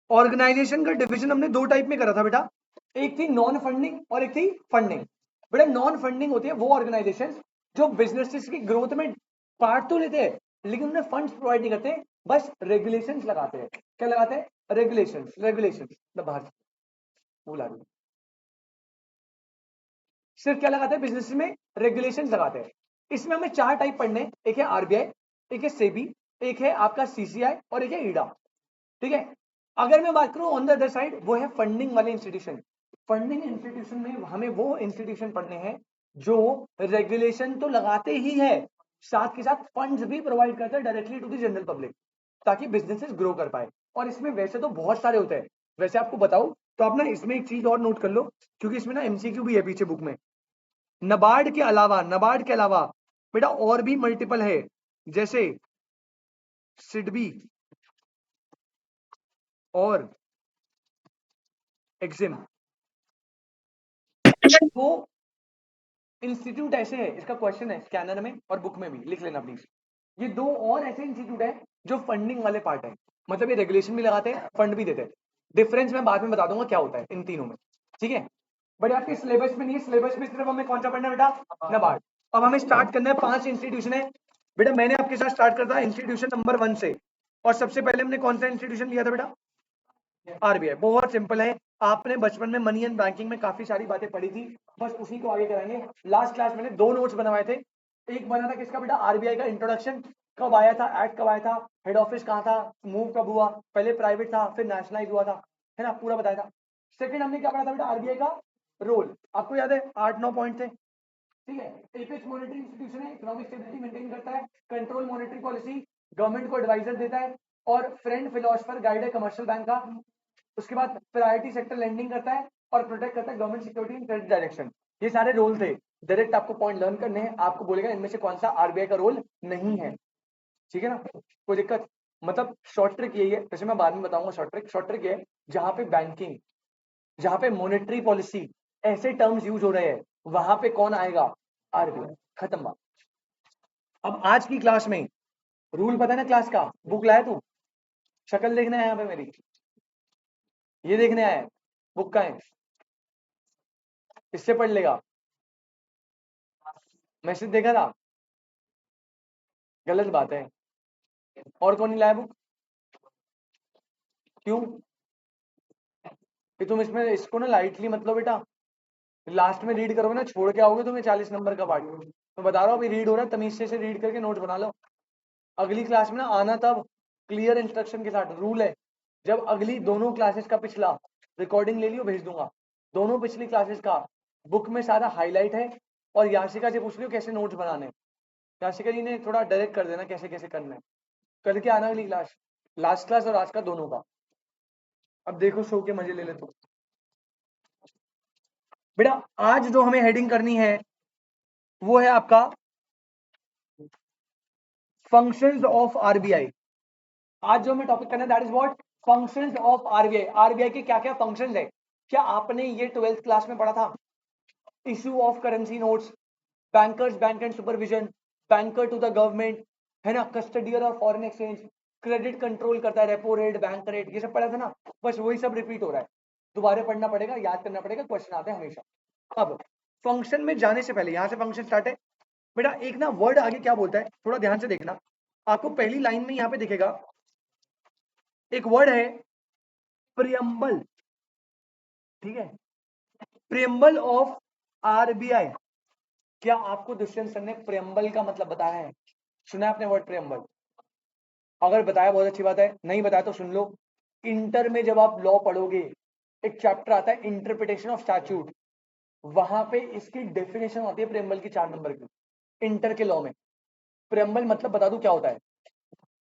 Organisation का division हमने दो टाइप में करा था बेटा, एक थी नॉन फंडिंग और एक थी फंडिंग। बेटा नॉन फंडिंग होती है वो ऑर्गेनाइजेशन जो बिजनेसेस की ग्रोथ में पार्ट तो लेते हैं लेकिन उन्हें फंड्स प्रोवाइड नहीं करते, बस रेगुलेशंस लगाते हैं। क्या लगाते हैं? रेगुलेशंस बाहर बोला रही सिर्फ क्या लगाते हैं बिजनेस में? रेगुलेशंस लगाते हैं। इसमें हमें चार टाइप पढ़ने हैं, एक है आरबीआई, एक है सेबी, एक है आपका सीसीआई और एक है ईडा। ठीक है, अगर मैं बात करूं ऑन द अदर साइड वो है फंडिंग वाले इंस्टीट्यूशन। फंडिंग इंस्टीट्यूशन में हमें वो इंस्टीट्यूशन पढ़ने हैं जो रेगुलेशन तो लगाते ही है, साथ के साथ फंड्स भी प्रोवाइड करते हैं directly to the general public ताकि बिजनेसेस ग्रो कर पाए। और इसमें वैसे तो बहुत सारे होते हैं, वैसे आपको बताऊं तो आप ना इसमें एक चीज और नोट कर लो क्योंकि इसमें ना एमसीक्यू भी है पीछे बुक में। नबार्ड के अलावा बेटा और भी मल्टीपल है, जैसे सिडबी और एग्जिम। वो इंस्टीट्यूट ऐसे है, इसका क्वेश्चन है स्कैनर में और बुक में भी लिख लेना प्लीज। ये दो और ऐसे इंस्टीट्यूट है जो फंडिंग वाले पार्ट है, मतलब ये रेगुलेशन भी लगाते हैं फंड भी देते हैं। डिफरेंस मैं बाद में बता दूंगा क्या होता है इन तीनों में। ठीक है, बट आपके सिलेबस में नहीं है, सिलेबस में सिर्फ हमें कौन सा पढ़ना है बेटा? नबार्ड। अब हमें स्टार्ट करना है, 5 इंस्टीट्यूशन है बेटा। मैंने आपके साथ स्टार्ट करता है इंस्टीट्यूशन नंबर 1 से, और सबसे पहले हमने कौन सा इंस्टीट्यूशन लिया था बेटा? आरबीआई। बहुत सिंपल है, आपने बचपन में मनी एंड बैंकिंग में काफी सारी बातें पढ़ी थी, बस उसी को आगे कराएंगे। लास्ट क्लास मैंने दो नोट्स बनवाए थे, एक बना था किसका बेटा? आरबीआई का इंट्रोडक्शन, कब आया था, एक्ट कब आया था, हेड ऑफिस कहाँ था, मूव कब हुआ, पहले प्राइवेट था फिर नेशनलाइज हुआ था, है ना, पूरा बताया था। सेकंड हमने क्या पढ़ा था बेटा? आरबीआई का रोल, आपको याद है 8-9 पॉइंट थे। ठीक है, एपेक्स मॉनेटरी इंस्टीट्यूशन है, इकोनॉमिक स्टेबिलिटी मेंटेन करता है, कंट्रोल मॉनेटरी पॉलिसी, गवर्नमेंट को एडवाइजर देता है, और फ्रेंड फिलोसफर गाइड है कमर्शियल बैंक का। उसके बाद प्रायोरिटी सेक्टर लैंडिंग करता है और प्रोटेक्ट करता है government security in credit direction. ये सारे रोल थे, डायरेक्ट आपको पॉइंट लर्न करने हैं, आपको बोलेगा इनमें से कौन सा आरबीआई का रोल नहीं है। ठीक है ना, कोई दिक्कत? मतलब शॉर्ट ट्रिक यही है, जैसे मैं बाद में बताऊंगा शॉर्ट ट्रिक ये है, जहां पे बैंकिंग, जहां पे मॉनेटरी पॉलिसी ऐसे टर्म्स यूज हो रहे हैं वहां पे कौन आएगा? आरबीआई। खत्म बात। अब आज की क्लास में रूल पता है ना क्लास का? बुक लाया तू? शक्ल देखने आया यहाँ पे मेरी? ये देखने आया है? बुक का है, इससे पढ़ लेगा। मैसेज देखा था? गलत बात है। और कौन नहीं लाया बुक? क्यों? कि तुम इसमें इसको ना लाइटली मत लो बेटा, लास्ट में रीड करोगे ना छोड़ के आओगे तुम्हें 40 नंबर का पार्ट। मैं बता रहा हूँ अभी रीड हो रहा है, तमीज से रीड करके नोट बना लो। अगली क्लास में ना आना तब क्लियर इंस्ट्रक्शन के साथ। रूल है, जब अगली दोनों क्लासेस का पिछला रिकॉर्डिंग ले लियो भेज दूंगा, दोनों पिछली क्लासेस का बुक में सारा हाईलाइट है। और याशिका से पूछ लियो कैसे नोट्स बनाने, याशिका जी ने थोड़ा डायरेक्ट कर देना कैसे कैसे करना है, करके आना अगली क्लास, लास्ट क्लास और आज का दोनों का। अब देखो सो के मजे ले ले तो बेटा। आज जो हमें हेडिंग करनी है वो है आपका फंक्शंस ऑफ आरबीआई। आज जो हमें टॉपिक करना है that is what? Functions of RBI. RBI के क्या क्या फंक्शंस है? क्या आपने ये 12th क्लास में पढ़ा था? Issue of currency notes, bankers bank and supervision, banker to the government, है ना, custodian of foreign exchange, credit control करता है, रेपो रेट, बैंक रेट, ये सब पढ़ा था ना? बस वही सब रिपीट हो रहा है, दोबारा पढ़ना पड़ेगा, याद करना पड़ेगा, क्वेश्चन आते हैं हमेशा। अब फंक्शन में जाने से पहले यहां से फंक्शन स्टार्ट है बेटा। एक ना वर्ड आगे क्या बोलता है थोड़ा ध्यान से देखना, आपको पहली लाइन में यहां पे दिखेगा एक वर्ड है प्रियम्बल। ठीक है, प्रियम्बल ऑफ आरबीआई। क्या आपको दुष्यंत सर ने प्रियम्बल का मतलब बताया है? सुना है आपने वर्ड प्रियम्बल? अगर बताया बहुत अच्छी बात है, नहीं बताया तो सुन लो। इंटर में जब आप लॉ पढ़ोगे एक चैप्टर आता है इंटरप्रिटेशन ऑफ स्टैट्यूट, वहां पे इसकी डेफिनेशन होती है प्रियम्बल की 4 नंबर की, इंटर के लॉ में। प्रियम्बल मतलब बता दूं क्या होता है?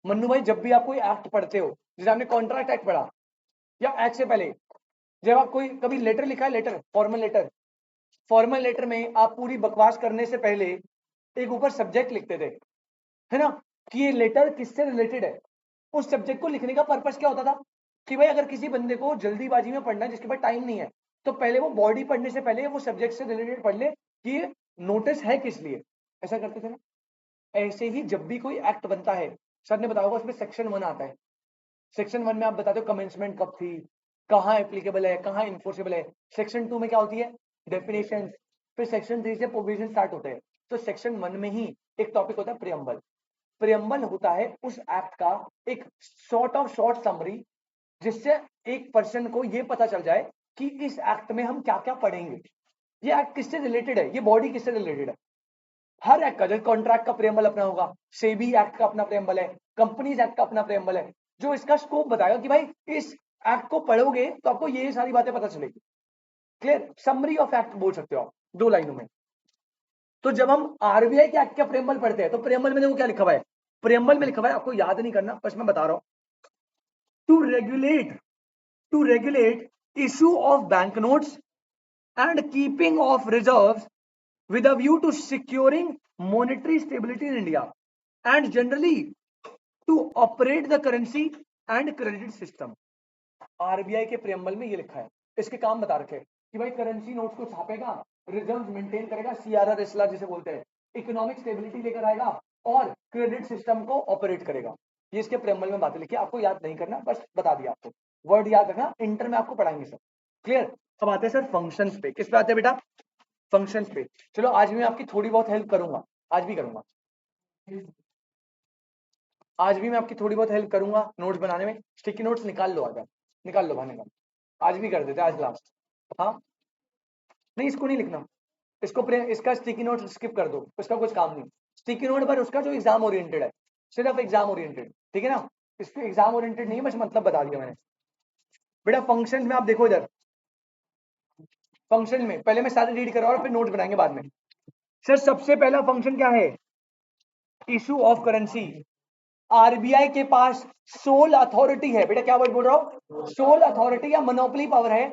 मन्नू भाई जब भी आप कोई एक्ट पढ़ते हो, जैसे आपने कॉन्ट्रैक्ट एक्ट पढ़ा, या एक्ट से पहले जब आप कोई कभी लेटर लिखा है, letter, formal letter, formal letter में आप पूरी बकवास करने से पहले एक ऊपर सब्जेक्ट लिखते थे, है ना, कि ये लेटर किससे रिलेटेड है। उस सब्जेक्ट को लिखने का पर्पस क्या होता था? कि भाई अगर किसी बंदे को जल्दीबाजी में पढ़ना है जिसके पास टाइम नहीं है, तो पहले वो बॉडी पढ़ने से पहले वो सब्जेक्ट से रिलेटेड पढ़ ले कि ये नोटिस है किस लिए। ऐसा करते थे ना? ऐसे ही जब भी कोई एक्ट बनता है, सर ने बताया होगा उसमें सेक्शन 1 आता है, सेक्शन 1 में आप बताते हो कमेंसमेंट कब थी, कहाँ एप्लीकेबल है, कहाँ इन्फोर्सेबल है। सेक्शन 2 में क्या होती है, डेफिनेशन। फिर सेक्शन 3 से प्रोविजन स्टार्ट होते हैं। तो सेक्शन 1 में ही एक टॉपिक होता है प्रियम्बल। प्रियम्बल होता है उस एक्ट का एक शॉर्ट समरी, जिससे एक पर्सन को ये पता चल जाए कि इस एक्ट में हम क्या क्या पढ़ेंगे, ये एक्ट किससे रिलेटेड है, ये बॉडी किससे रिलेटेड है। हर एक्ट का, जैसे कॉन्ट्रैक्ट का प्रेम्बल अपना होगा, सेबी एक्ट का अपना प्रेम्बल है, कंपनीज एक्ट का अपना प्रेम्बल है, जो इसका स्कोप बताएगा कि भाई इस एक्ट को पढ़ोगे तो आपको ये सारी बातें पता चलेगी। क्लियर, समरी ऑफ एक्ट बोल सकते हो आप 2 लाइनों में। तो जब हम आरबीआई के एक्ट का प्रेम्बल पढ़ते हैं तो प्रेम्बल में देखो क्या लिखा हुआ है, प्रेम्बल में लिखा हुआ है, आपको याद नहीं करना, बस मैं बता रहा हूं, to regulate issue of bank notes and keeping of reserves with a view to securing monetary stability in India and generally to operate the currency and credit system। RBI के प्रेम्बल में ये लिखा है, इसके काम बता रखे कि भाई करेंसी नोट्स को छापेगा, रिजर्व मेंटेन करेगा, सीआरआर एसएलआर जिसे बोलते हैं, इकोनॉमिक स्टेबिलिटी लेकर आएगा और क्रेडिट सिस्टम को ऑपरेट करेगा। ये इसके प्रेम्बल में बातें लिखी, आपको याद नहीं करना, बस बता दिया आपको, वर्ड याद रखना, इंटर में आपको पढ़ाएंगे सर। क्लियर। अब आते हैं सर फंक्शंस पे। किस पे आते हैं बेटा, फंक्शंस पे। चलो आज भी मैं आपकी थोड़ी बहुत हेल्प करूंगा, आज भी करूंगा, आज भी मैं आपकी थोड़ी बहुत हेल्प करूंगा नोट्स बनाने में। स्टिकी नोट्स निकाल लो, आजा निकाल लो, भाई निकाल, आज भी कर देते, आज लास्ट। हाँ नहीं, इसको नहीं लिखना, इसका स्टिकी नोट स्किप कर दो, इसका कुछ काम नहीं। स्टिकी नोट पर उसका जो एग्जाम ओरिएंटेड है, सिर्फ एग्जाम ओरिएंटेड, ठीक है ना, इस पे एग्जाम ओरिएंटेड नहीं है, बस मतलब बता दिया मैंने। बेटा फंक्शन में आप देखो इधर, फंक्शन में पहले मैं सारे रीड करा और फिर नोट बनाएंगे बाद में। सर सबसे पहला फंक्शन क्या है, इशू ऑफ करेंसी। आरबीआई के पास सोल अथॉरिटी है, बेटा क्या वर्ड बोल रहा हूं, सोल अथॉरिटी या मोनोपोली पावर है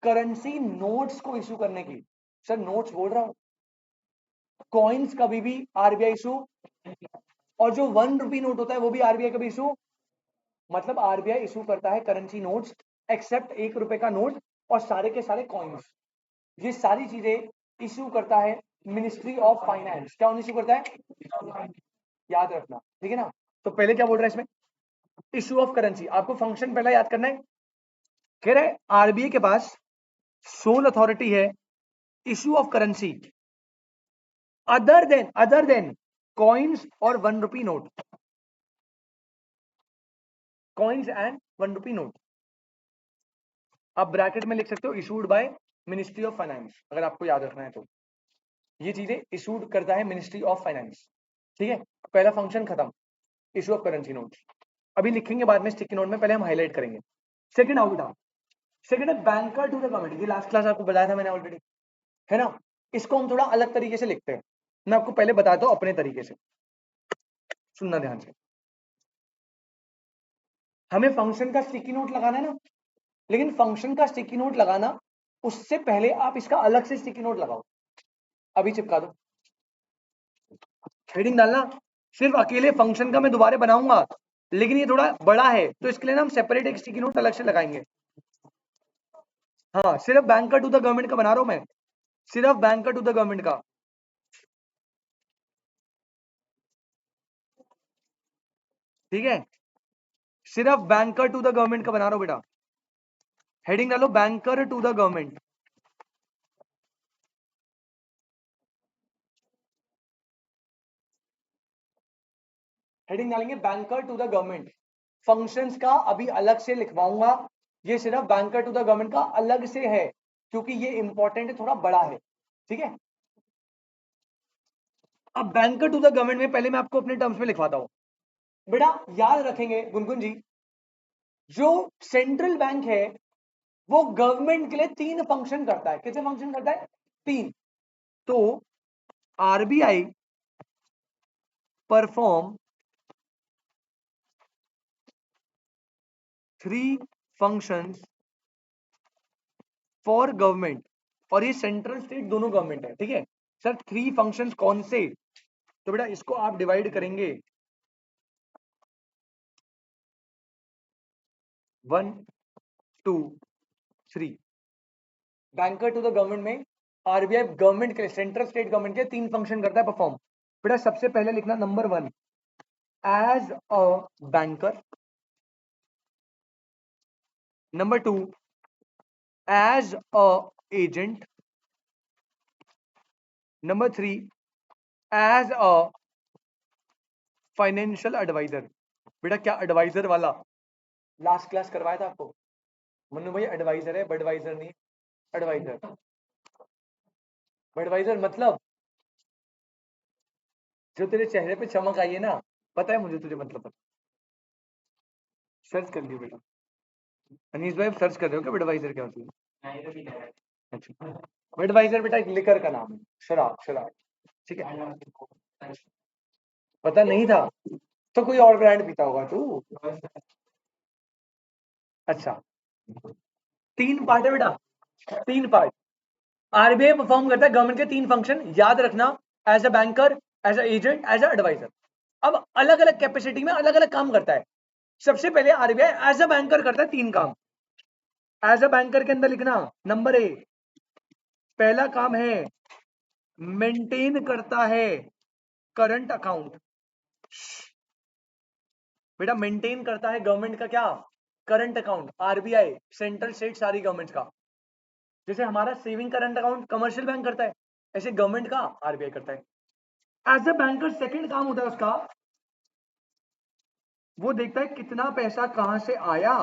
करेंसी नोट्स को इशू करने की। सर नोट्स बोल रहा हूं, कॉइन्स कभी भी आरबीआई इशू, और जो 1 रुपी नोट होता है वो भी आरबीआई कभी इशू, मतलब आरबीआई इशू करता है करेंसी नोट्स एक्सेप्ट 1 रुपए का नोट और सारे के सारे कॉइन्स, ये सारी चीजें इशू करता है मिनिस्ट्री ऑफ फाइनेंस। क्या इशू करता है, याद रखना, ठीक है ना। तो पहले क्या बोल रहा है इसमें, इशू ऑफ करेंसी, आपको फंक्शन पहला याद करना है। कह रहे आरबीआई के पास सोल अथॉरिटी है issue of currency other than coins और 1 rupee note, coins and 1 rupee note. आप ब्रैकेट में लिख सकते हो issued by ministry of finance, अगर आपको याद रखना है तो। ये चीजें इशूड करता है मिनिस्ट्री ऑफ फाइनेंस, ठीक है। पहला फंक्शन खत्म, इशू ऑफ करेंसी नोट्स। अभी लिखेंगे बाद में स्टिकी नोट में, पहले हम हाईलाइट करेंगे। सेकंड आओ बेटा, सेकंड है बैंकर टू द गवर्नमेंट, ये लास्ट क्लास आपको बताया था मैंने ऑलरेडी, है ना। इसको हम थोड़ा अलग तरीके से लिखते हैं, मैं आपको पहले बताता हूं अपने तरीके से, सुनना ध्यान से। हमें फंक्शन का स्टिकी नोट लगाना है ना, लेकिन फंक्शन का स्टिकी नोट लगाना उससे पहले आप इसका अलग से स्टिकी नोट लगाओ, अभी चिपका दो, हेडिंग डालना। सिर्फ अकेले फंक्शन का मैं दोबारा बनाऊंगा, लेकिन ये थोड़ा बड़ा है तो इसके लिए ना हम सेपरेट एक स्टिकी नोट अलग से लगाएंगे। हाँ सिर्फ बैंकर टू द गवर्नमेंट का बना रहा हूं मैं, सिर्फ बैंकर टू द गवर्नमेंट का, ठीक है, सिर्फ बैंकर टू द गवर्नमेंट का बना रहा हूं बेटा। हेडिंग डालो banker to the government, heading डालेंगे banker to the government. Functions का अभी अलग से लिखवाऊंगा, ये सिर्फ बैंकर टू द गवर्नमेंट का अलग से है, क्योंकि ये इंपॉर्टेंट है, थोड़ा बड़ा है, ठीक है। अब बैंकर टू द गवर्नमेंट में पहले मैं आपको अपने टर्म्स में लिखवाता हूं। बेटा याद रखेंगे गुनगुन जी, जो सेंट्रल बैंक है वो गवर्नमेंट के लिए 3 फंक्शन करता है। कितने फंक्शन करता है, 3। तो RBI perform 3 functions for government, और ये सेंट्रल स्टेट दोनों गवर्नमेंट है, ठीक है। सर 3 फंक्शंस कौन से, तो बेटा इसको आप डिवाइड करेंगे 1 2 3। बैंकर टू द गवर्नमेंट में आरबीआई गवर्नमेंट के, सेंट्रल स्टेट गवर्नमेंट के 3 फंक्शन करता है परफॉर्म। बेटा सबसे पहले लिखना number 1, as a banker, number 2 as a agent, number 3 as a financial adviser. बेटा क्या एडवाइजर वाला लास्ट क्लास करवाया था आपको? मनु भाई एडवाइजर है, बडवाइजर नहीं, एडवाइजर। बडवाइजर मतलब जो तेरे चेहरे पे चमक आई है ना, पता है मुझे तुझे मतलब पता। सर्च कर लियो बेटा। अनीस भाई सर्च कर रहे हो क्या बडवाइजर क्या होती है? अच्छा, बडवाइजर बेटा एक लिकर का नाम है, शराब, शराब, ठीक है। पता नहीं था तो कोई और ब्रांड पीता होगा तू। अच्छा, 3 पार्ट है बेटा, 3 पार्ट। आरबीआई परफॉर्म करता है गवर्नमेंट के 3 फंक्शन, याद रखना, as a banker, as a agent, as a adviser. अब अलग अलग कैपेसिटी में अलग अलग काम करता है। सबसे पहले आरबीआई एज अ बैंकर करता है 3 काम। एज अ बैंकर के अंदर लिखना, नंबर 1 पहला काम है मेंटेन करता है करंट अकाउंट। बेटा मेंटेन करता है गवर्नमेंट का क्या? Current account. RBI central state सारी गवर्नमेंट का। जैसे हमारा saving current account commercial bank करता है, ऐसे गवर्नमेंट का आरबीआई करता है। एज अ बैंकर सेकंड काम होता है उसका, वो देखता है कितना पैसा कहां से आया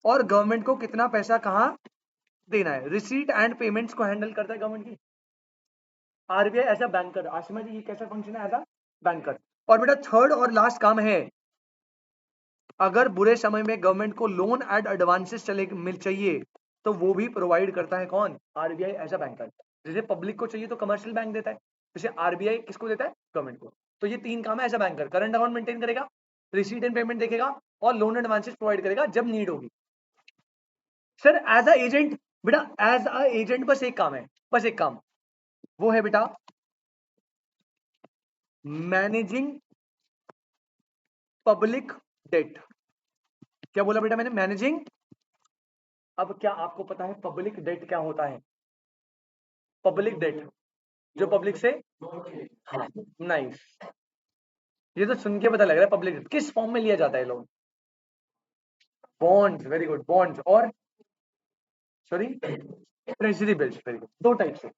और गवर्नमेंट को कितना पैसा कहां देना है। रिसीट एंड पेमेंट्स को हैंडल करता है गवर्नमेंट की RBI as a banker. Ashima ji ये कैसा फंक्शन है? As a banker. और बेटा थर्ड और लास्ट काम है, अगर बुरे समय में गवर्नमेंट को लोन एंड एडवांसेस चले मिल चाहिए तो वो भी प्रोवाइड करता है कौन? RBI as a banker. जैसे पब्लिक को चाहिए तो कमर्शियल बैंक देता है, जैसे आरबीआई किसको देता है? गवर्नमेंट को। तो ये 3 काम है as a banker. Current account maintain करेगा, रिसीट एंड पेमेंट देखेगा और लोन एडवांसेस प्रोवाइड करेगा जब नीड होगी। सर एज अ एजेंट, बेटा एज अ एजेंट बस एक काम है, बस एक काम, वो है बेटा मैनेजिंग पब्लिक डेट। क्या बोला बेटा मैंने? मैनेजिंग। अब क्या आपको पता है पब्लिक डेट क्या होता है? पब्लिक डेट जो पब्लिक से, हाँ नाइस, ये तो सुन के पता लग रहा है पब्लिक डेट किस फॉर्म में लिया जाता है loan? Bonds, very good, bonds और sorry treasury bills, very good. 2 type से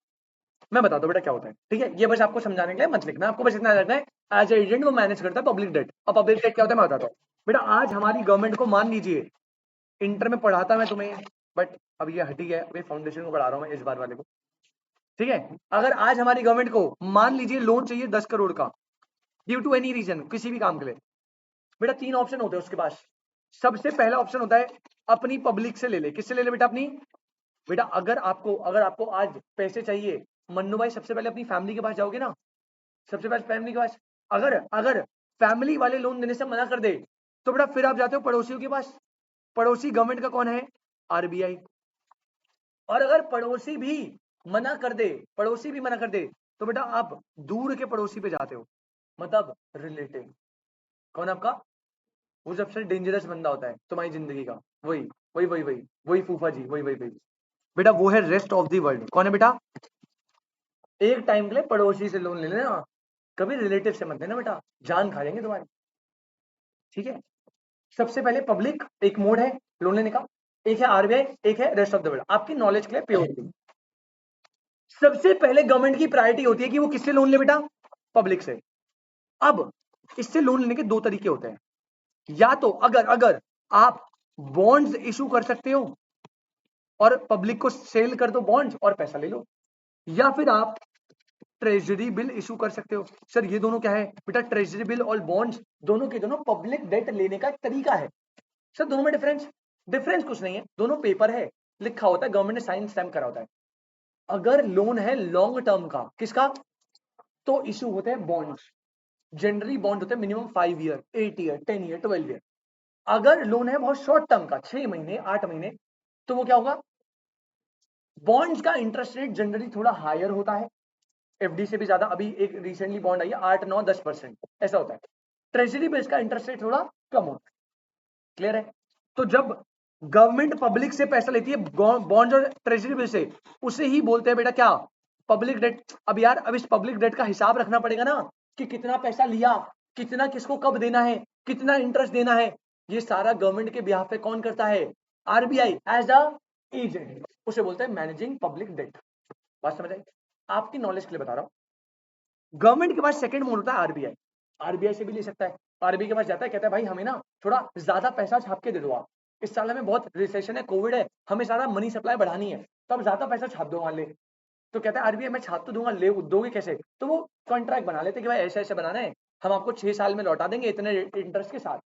मैं बता दो बेटा क्या होता है, ठीक है? ये बस आपको समझाने के लिए मत लिखना, आपको बस इतना रखना है एज एजेंट वो मैनेज करता है पब्लिक डेट। अब पब्लिक डेट क्या होता है मैं बताता हूँ। बेटा आज हमारी गवर्नमेंट को मान लीजिए, इंटर में पढ़ाता मैं तुम्हें, बट अब ये हटी है, अभी फाउंडेशन को पढ़ा रहा हूँ मैं इस बार वाले को, ठीक है? अगर आज हमारी गवर्नमेंट को मान लीजिए लोन चाहिए 10 करोड़ का, ड्यू टू एनी रीजन, किसी भी काम के लिए, बेटा 3 ऑप्शन होते हैं उसके पास। सबसे पहला ऑप्शन होता है अपनी पब्लिक से ले ले। किससे ले ले बेटा? अपनी। बेटा अगर आपको आज पैसे चाहिए, मन्नू भाई सबसे पहले अपनी फैमिली के पास जाओगे ना, सबसे पहले फैमिली के पास। अगर अगर फैमिली वाले लोन देने से मना कर दे तो बेटा फिर आप जाते हो पड़ोसियों के पास। पड़ोसी गवर्नमेंट का कौन है? आरबीआई। और अगर पड़ोसी भी मना कर दे, पड़ोसी भी मना कर दे तो बेटा आप दूर के पड़ोसी पे जाते हो, मतलब रिलेटिव। कौन आपका? वो सबसे डेंजरस बंदा होता है तुम्हारी जिंदगी का, वही वही वही वही वही फूफा जी, वही वही वही बेटा, वो है रेस्ट ऑफ दी वर्ल्ड। कौन है बेटा? एक टाइम के लिए पड़ोसी से लोन ले लेना, कभी रिलेटिव से मत लेना बेटा, जान खा लेंगे तुम्हारी, ठीक है? सबसे पहले पब्लिक एक मोड है लोन लेने का, एक है आरबीआई, एक है रेस्ट ऑफ द वर्ल्ड। आपकी नॉलेज के लिए प्योरली सबसे पहले गवर्नमेंट की प्रायोरिटी होती है कि वो किससे लोन ले बेटा? पब्लिक से। अब इससे लोन लेने के 2 तरीके होते हैं, या तो अगर अगर आप बॉन्ड्स इशू कर सकते हो और पब्लिक को सेल कर दो बॉन्ड्स और पैसा ले लो, या फिर आप ट्रेजरी बिल इशू कर सकते हो। सर ये दोनों क्या है बेटा? ट्रेजरी बिल और बॉन्ड्स दोनों के दोनों पब्लिक डेट लेने का एक तरीका है। सर दोनों में डिफरेंस? डिफरेंस कुछ नहीं है, दोनों पेपर है, लिखा होता है, गवर्नमेंट ने साइन स्टैम्प करा होता है। अगर लोन है लॉन्ग टर्म का, किसका? तो इशू होते हैं बॉन्ड्स। जनरली बॉन्ड होते हैं minimum 5 year, 8 year, 10 year, 12 year. अगर लोन है बहुत शॉर्ट टर्म का, 6 महीने, 8 महीने, तो वो क्या होगा? बॉन्ड्स का इंटरेस्ट रेट जनरली थोड़ा हायर होता है, एफडी से भी ज्यादा। अभी एक रिसेंटली बॉन्ड आई है 8, 9, 10% ऐसा होता है। ट्रेजरी बिल्स का इंटरेस्ट रेट थोड़ा कम होता है। क्लियर है? तो जब गवर्नमेंट पब्लिक से पैसा लेती है बॉन्ड और ट्रेजरी बिल से, उसे ही बोलते हैं बेटा क्या? Public debt. अब यार अब इस पब्लिक डेट का हिसाब रखना पड़ेगा ना, कि कितना पैसा लिया, कितना किसको कब देना है, कितना इंटरेस्ट देना है, ये सारा गवर्नमेंट के बिहाफ पे कौन करता है? आरबीआई एज अ एजेंट उसे बोलते हैं मैनेजिंग पब्लिक डेट। बात समझ आई? आपकी नॉलेज के लिए बता रहा हूं। गवर्नमेंट के पास सेकंड मोड होता है आरबीआई। आरबीआई से भी ले सकता है। आरबीआई के पास जाता है, कहता है भाई हमें ना थोड़ा ज्यादा पैसा छाप के दे दो आप, इस साल हमें बहुत रिसेशन है, कोविड है, हमें सारा मनी सप्लाई बढ़ानी है, तो अब ज्यादा पैसा छाप दो मान ले। तो कहता है आरबीआई मैं छाप तो दूंगा, ले दोगे कैसे? तो वो कॉन्ट्रैक्ट बना लेते कि भाई ऐसे ऐसे बनाना है, हम आपको 6 साल में लौटा देंगे इतने इंटरेस्ट के साथ।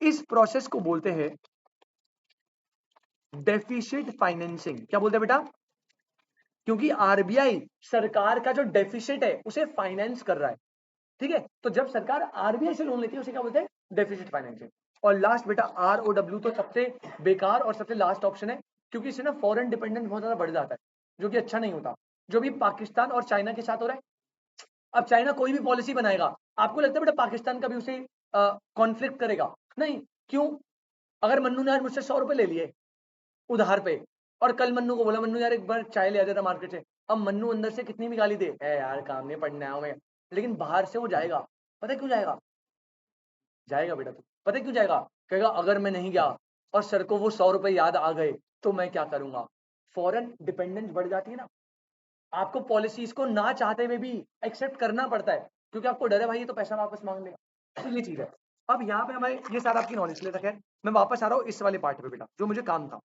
इस प्रोसेस को बोलते हैं डेफिसिट फाइनेंसिंग। क्या बोलते हैं बेटा? क्योंकि आरबीआई सरकार का जो डेफिसिट है उसे फाइनेंस कर रहा है। ठीक है, तो जब सरकार आरबीआई से लोन लेती है उसे क्या बोलते हैं? Deficit financing. और लास्ट बेटा आरओडब्ल्यू तो सबसे बेकार और सबसे लास्ट ऑप्शन है, क्योंकि इससे ना फॉरेन डिपेंडेंस बहुत ज्यादा बढ़ जाता है, जो कि अच्छा नहीं होता, जो भी पाकिस्तान और चाइना के साथ हो रहा है। अब चाइना कोई भी पॉलिसी बनाएगा, आपको लगता है बेटा पाकिस्तान कभी उसे कॉन्फ्लिक्ट करेगा? नहीं। क्यों? अगर मन्नू ने आज मुझसे 100 रुपए ले लिए उधार पे, और कल मन्नू को बोला मन्नू यार एक बार चाय ले आ जरा मार्केट से, अब मन्नू अंदर से कितनी भी गाली दे, ए यार काम नहीं पढ़ने आया मैं, लेकिन बाहर से वो जाएगा। पता है क्यों जाएगा? जाएगा बेटा, तो पता है क्यों जाएगा? कहेगा अगर मैं नहीं गया और सर को वो 100 रुपए याद आ गए तो मैं क्या करूंगा? फॉरेन डिपेंडेंस बढ़ जाती है ना, आपको पॉलिसीज को ना चाहते हुए भी एक्सेप्ट करना पड़ता है, क्योंकि आपको डर है भाई ये तो पैसा वापस मांग लेगा। तो ये चीज है। अब यहाँ पे हमारे ये सारा आपकी नॉलेज ले रखा है। मैं वापस आ रहा हूँ इस वाले पार्ट पे बेटा, जो मुझे काम था।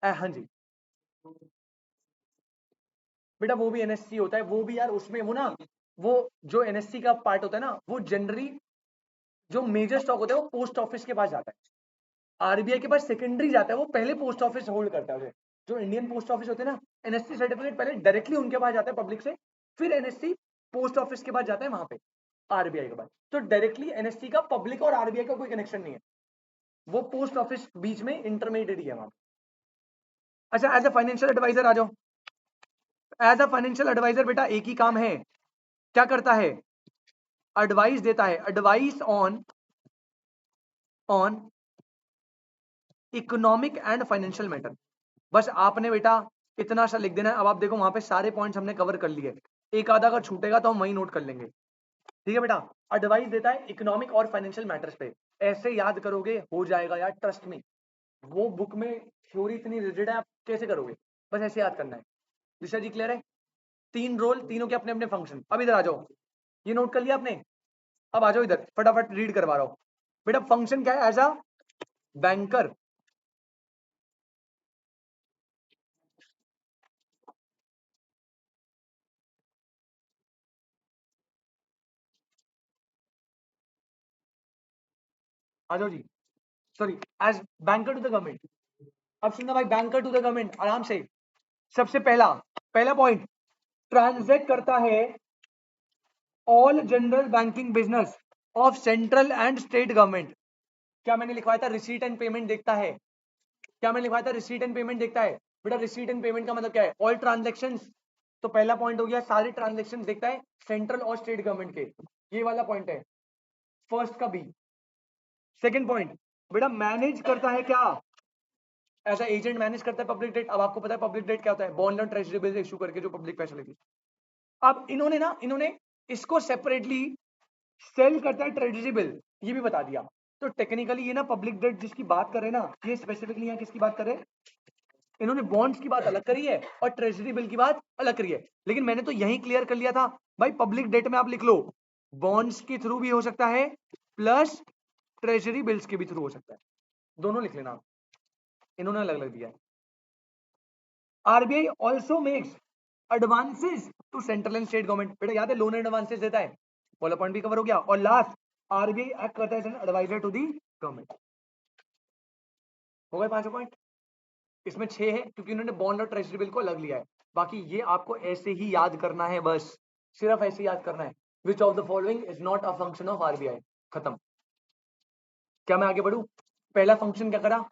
हाँ जी बेटा, वो भी एनएससी होता है, वो भी यार उसमें वो ना, वो जो एनएससी का पार्ट होता है ना, वो जनरली जो मेजर स्टॉक होता है वो पोस्ट ऑफिस के पास जाता है। आरबीआई के पास सेकेंडरी जाता है, वो पहले पोस्ट ऑफिस होल्ड करता है उसे। जो इंडियन पोस्ट ऑफिस होते हैं ना, एनएससी सर्टिफिकेट पहले डायरेक्टली उनके पास जाता है पब्लिक से, फिर एनएससी पोस्ट ऑफिस के पास जाता है वहां पे आरबीआई के पास। तो डायरेक्टली एनएससी का पब्लिक और आरबीआई का कोई कनेक्शन नहीं है, वो पोस्ट ऑफिस बीच में इंटरमीडिएट है वहां पे। अच्छा, एज ए फाइनेंशियल एडवाइजर आ जाओ। एज अ फाइनेंशियल एडवाइजर बेटा एक ही काम है, क्या करता है? एडवाइस देता है, advice on on economic and financial matter. बस आपने बेटा इतना सा लिख देना है। अब आप देखो वहां पे सारे पॉइंट्स हमने कवर कर लिए, एक आधा अगर छूटेगा तो हम वही नोट कर लेंगे। ठीक है बेटा, एडवाइस देता है इकोनॉमिक और फाइनेंशियल मैटर्स पे। ऐसे याद करोगे हो जाएगा यार, ट्रस्ट में। वो बुक में थ्योरी इतनी रिजिड है, आप कैसे करोगे? बस ऐसे याद करना है। दिशा जी क्लियर है? 3 रोल, तीनों के अपने अपने फंक्शन। अब इधर आ जाओ, ये नोट कर लिया आपने? अब आ जाओ इधर, फटाफट रीड करवा रहा हूं बेटा। फंक्शन क्या है एज अ बैंकर? आ जाओ जी। Sorry, as banker to the government. अब सुनना भाई, बैंकर टू द गवर्नमेंट आराम से। सबसे पहला पहला पॉइंट, ट्रांजेक्ट करता है all general banking business of central and state government. क्या मैंने लिखवाया था? रिसीट एंड पेमेंट देखता है। क्या मैंने लिखवाया था? रिसीट एंड पेमेंट देखता है। बेटा रिसीट एंड पेमेंट का मतलब क्या है? All transactions. तो पहला पॉइंट हो गया, सारे ट्रांजेक्शन देखता है सेंट्रल और स्टेट गवर्नमेंट के। ये वाला पॉइंट है फर्स्ट का बी। सेकंड पॉइंट बेटा, मैनेज करता है क्या? एज ए एजेंट मैनेज करता है पब्लिक डेट। अब आपको पता है पब्लिक डेट क्या होता है? बॉन्ड और ट्रेजरी बिल इशू करके जो पब्लिक पैसा लेती है। अब इन्होंने इसको सेपरेटली सेल करता है ट्रेजरी बिल, ये भी बता दिया। तो टेक्निकली ये ना पब्लिक डेट जिसकी बात कर रहे हैं ना, ये स्पेसिफिकली यहाँ किसकी बात कर रहे हैं? इन्होंने बॉन्ड्स की बात अलग करी है और ट्रेजरी बिल की बात अलग करी है। लेकिन मैंने तो यही क्लियर कर लिया था भाई, पब्लिक डेट में आप लिख लो बॉन्ड्स के थ्रू भी हो सकता है, प्लस ट्रेजरी बिल्स के भी थ्रू हो सकता है, दोनों लिख लेना। इन्होंने अलग अलग दिया है। RBI also makes advances to central and state government. बेटा याद है लोन एंड एडवांसेस देता है, वाला पॉइंट भी कवर हो गया। और लास्ट, आरबीआई एक्ट करता है as an adviser to the government. हो गए 5 पॉइंट। इसमें 6 है क्योंकि उन्होंने बॉन्ड और ट्रेजरी बिल को अलग लिया है। बाकी ये आपको ऐसे ही याद करना है, बस सिर्फ ऐसे ही याद करना है। Which of the following is not a function of RBI? खत्म। क्या मैं आगे बढ़ू? पहला फंक्शन क्या करा?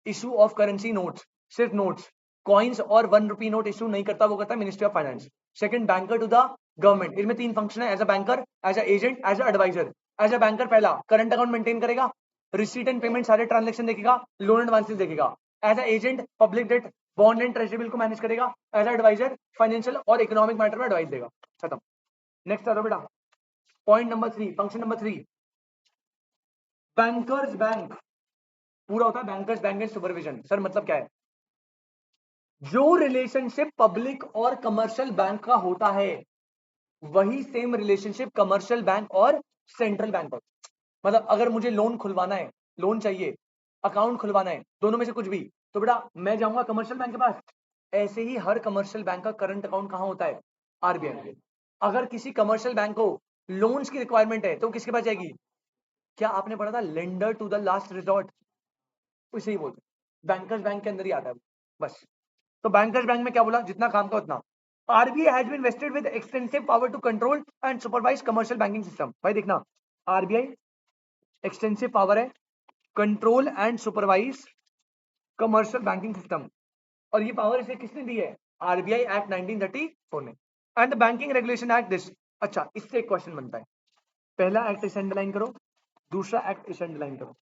इशू ऑफ करेंसी नोट्स, सिर्फ नोट्स। कॉइन्स और 1 रुपी नोट इशू नहीं करता, वो करता है ministry of finance. Second, banker to the government. इसमें 3 फंक्शन है, as a banker, as a agent, as a adviser. As a banker पहला करंट अकाउंट मेंटेन करेगा, रिसीट एंड पेमेंट सारे ट्रांजेक्शन देखेगा, लोन एडवांसेस देखेगा। As a agent public debt, bond and treasury bill को manage करेगा। As a adviser financial और economic matter में advice देगा। खत्म। नेक्स्ट आ जाओ बेटा, point number 3, function number 3, bankers bank. पूरा होता है bankers bank and supervision. Sir मतलब क्या है? जो रिलेशनशिप पब्लिक और कमर्शियल बैंक का होता है वही सेम रिलेशनशिप कमर्शियल बैंक और सेंट्रल बैंक का। मतलब अगर मुझे लोन खुलवाना है, लोन चाहिए, अकाउंट खुलवाना है, दोनों में से कुछ भी, तो बेटा मैं जाऊंगा कमर्शियल बैंक के पास। ऐसे ही हर कमर्शियल बैंक का करंट अकाउंट कहां होता है? आरबीआई में। अगर किसी कमर्शियल बैंक को लोन्स की रिक्वायरमेंट है तो किसके पास जाएगी? क्या आपने पढ़ा था lender to the last resort? उसे ही बोलते बैंकर्स बैंक के अंदर ही आता है बस। तो बैंकर्स बैंक में क्या बोला? जितना काम का उतना। RBI has been vested with extensive power to control and supervise commercial banking system. भाई देखना, आरबीआई एक्सटेंसिव पावर है, control and supervise commercial banking system. और ये पावर इसे किसने दी है? आरबीआई एक्ट 1934 ने। And the banking regulation act this. अच्छा, इससे एक क्वेश्चन बनता है। पहला एक्ट इसे अंडरलाइन करो, दूसरा एक्ट इसे अंडरलाइन करो।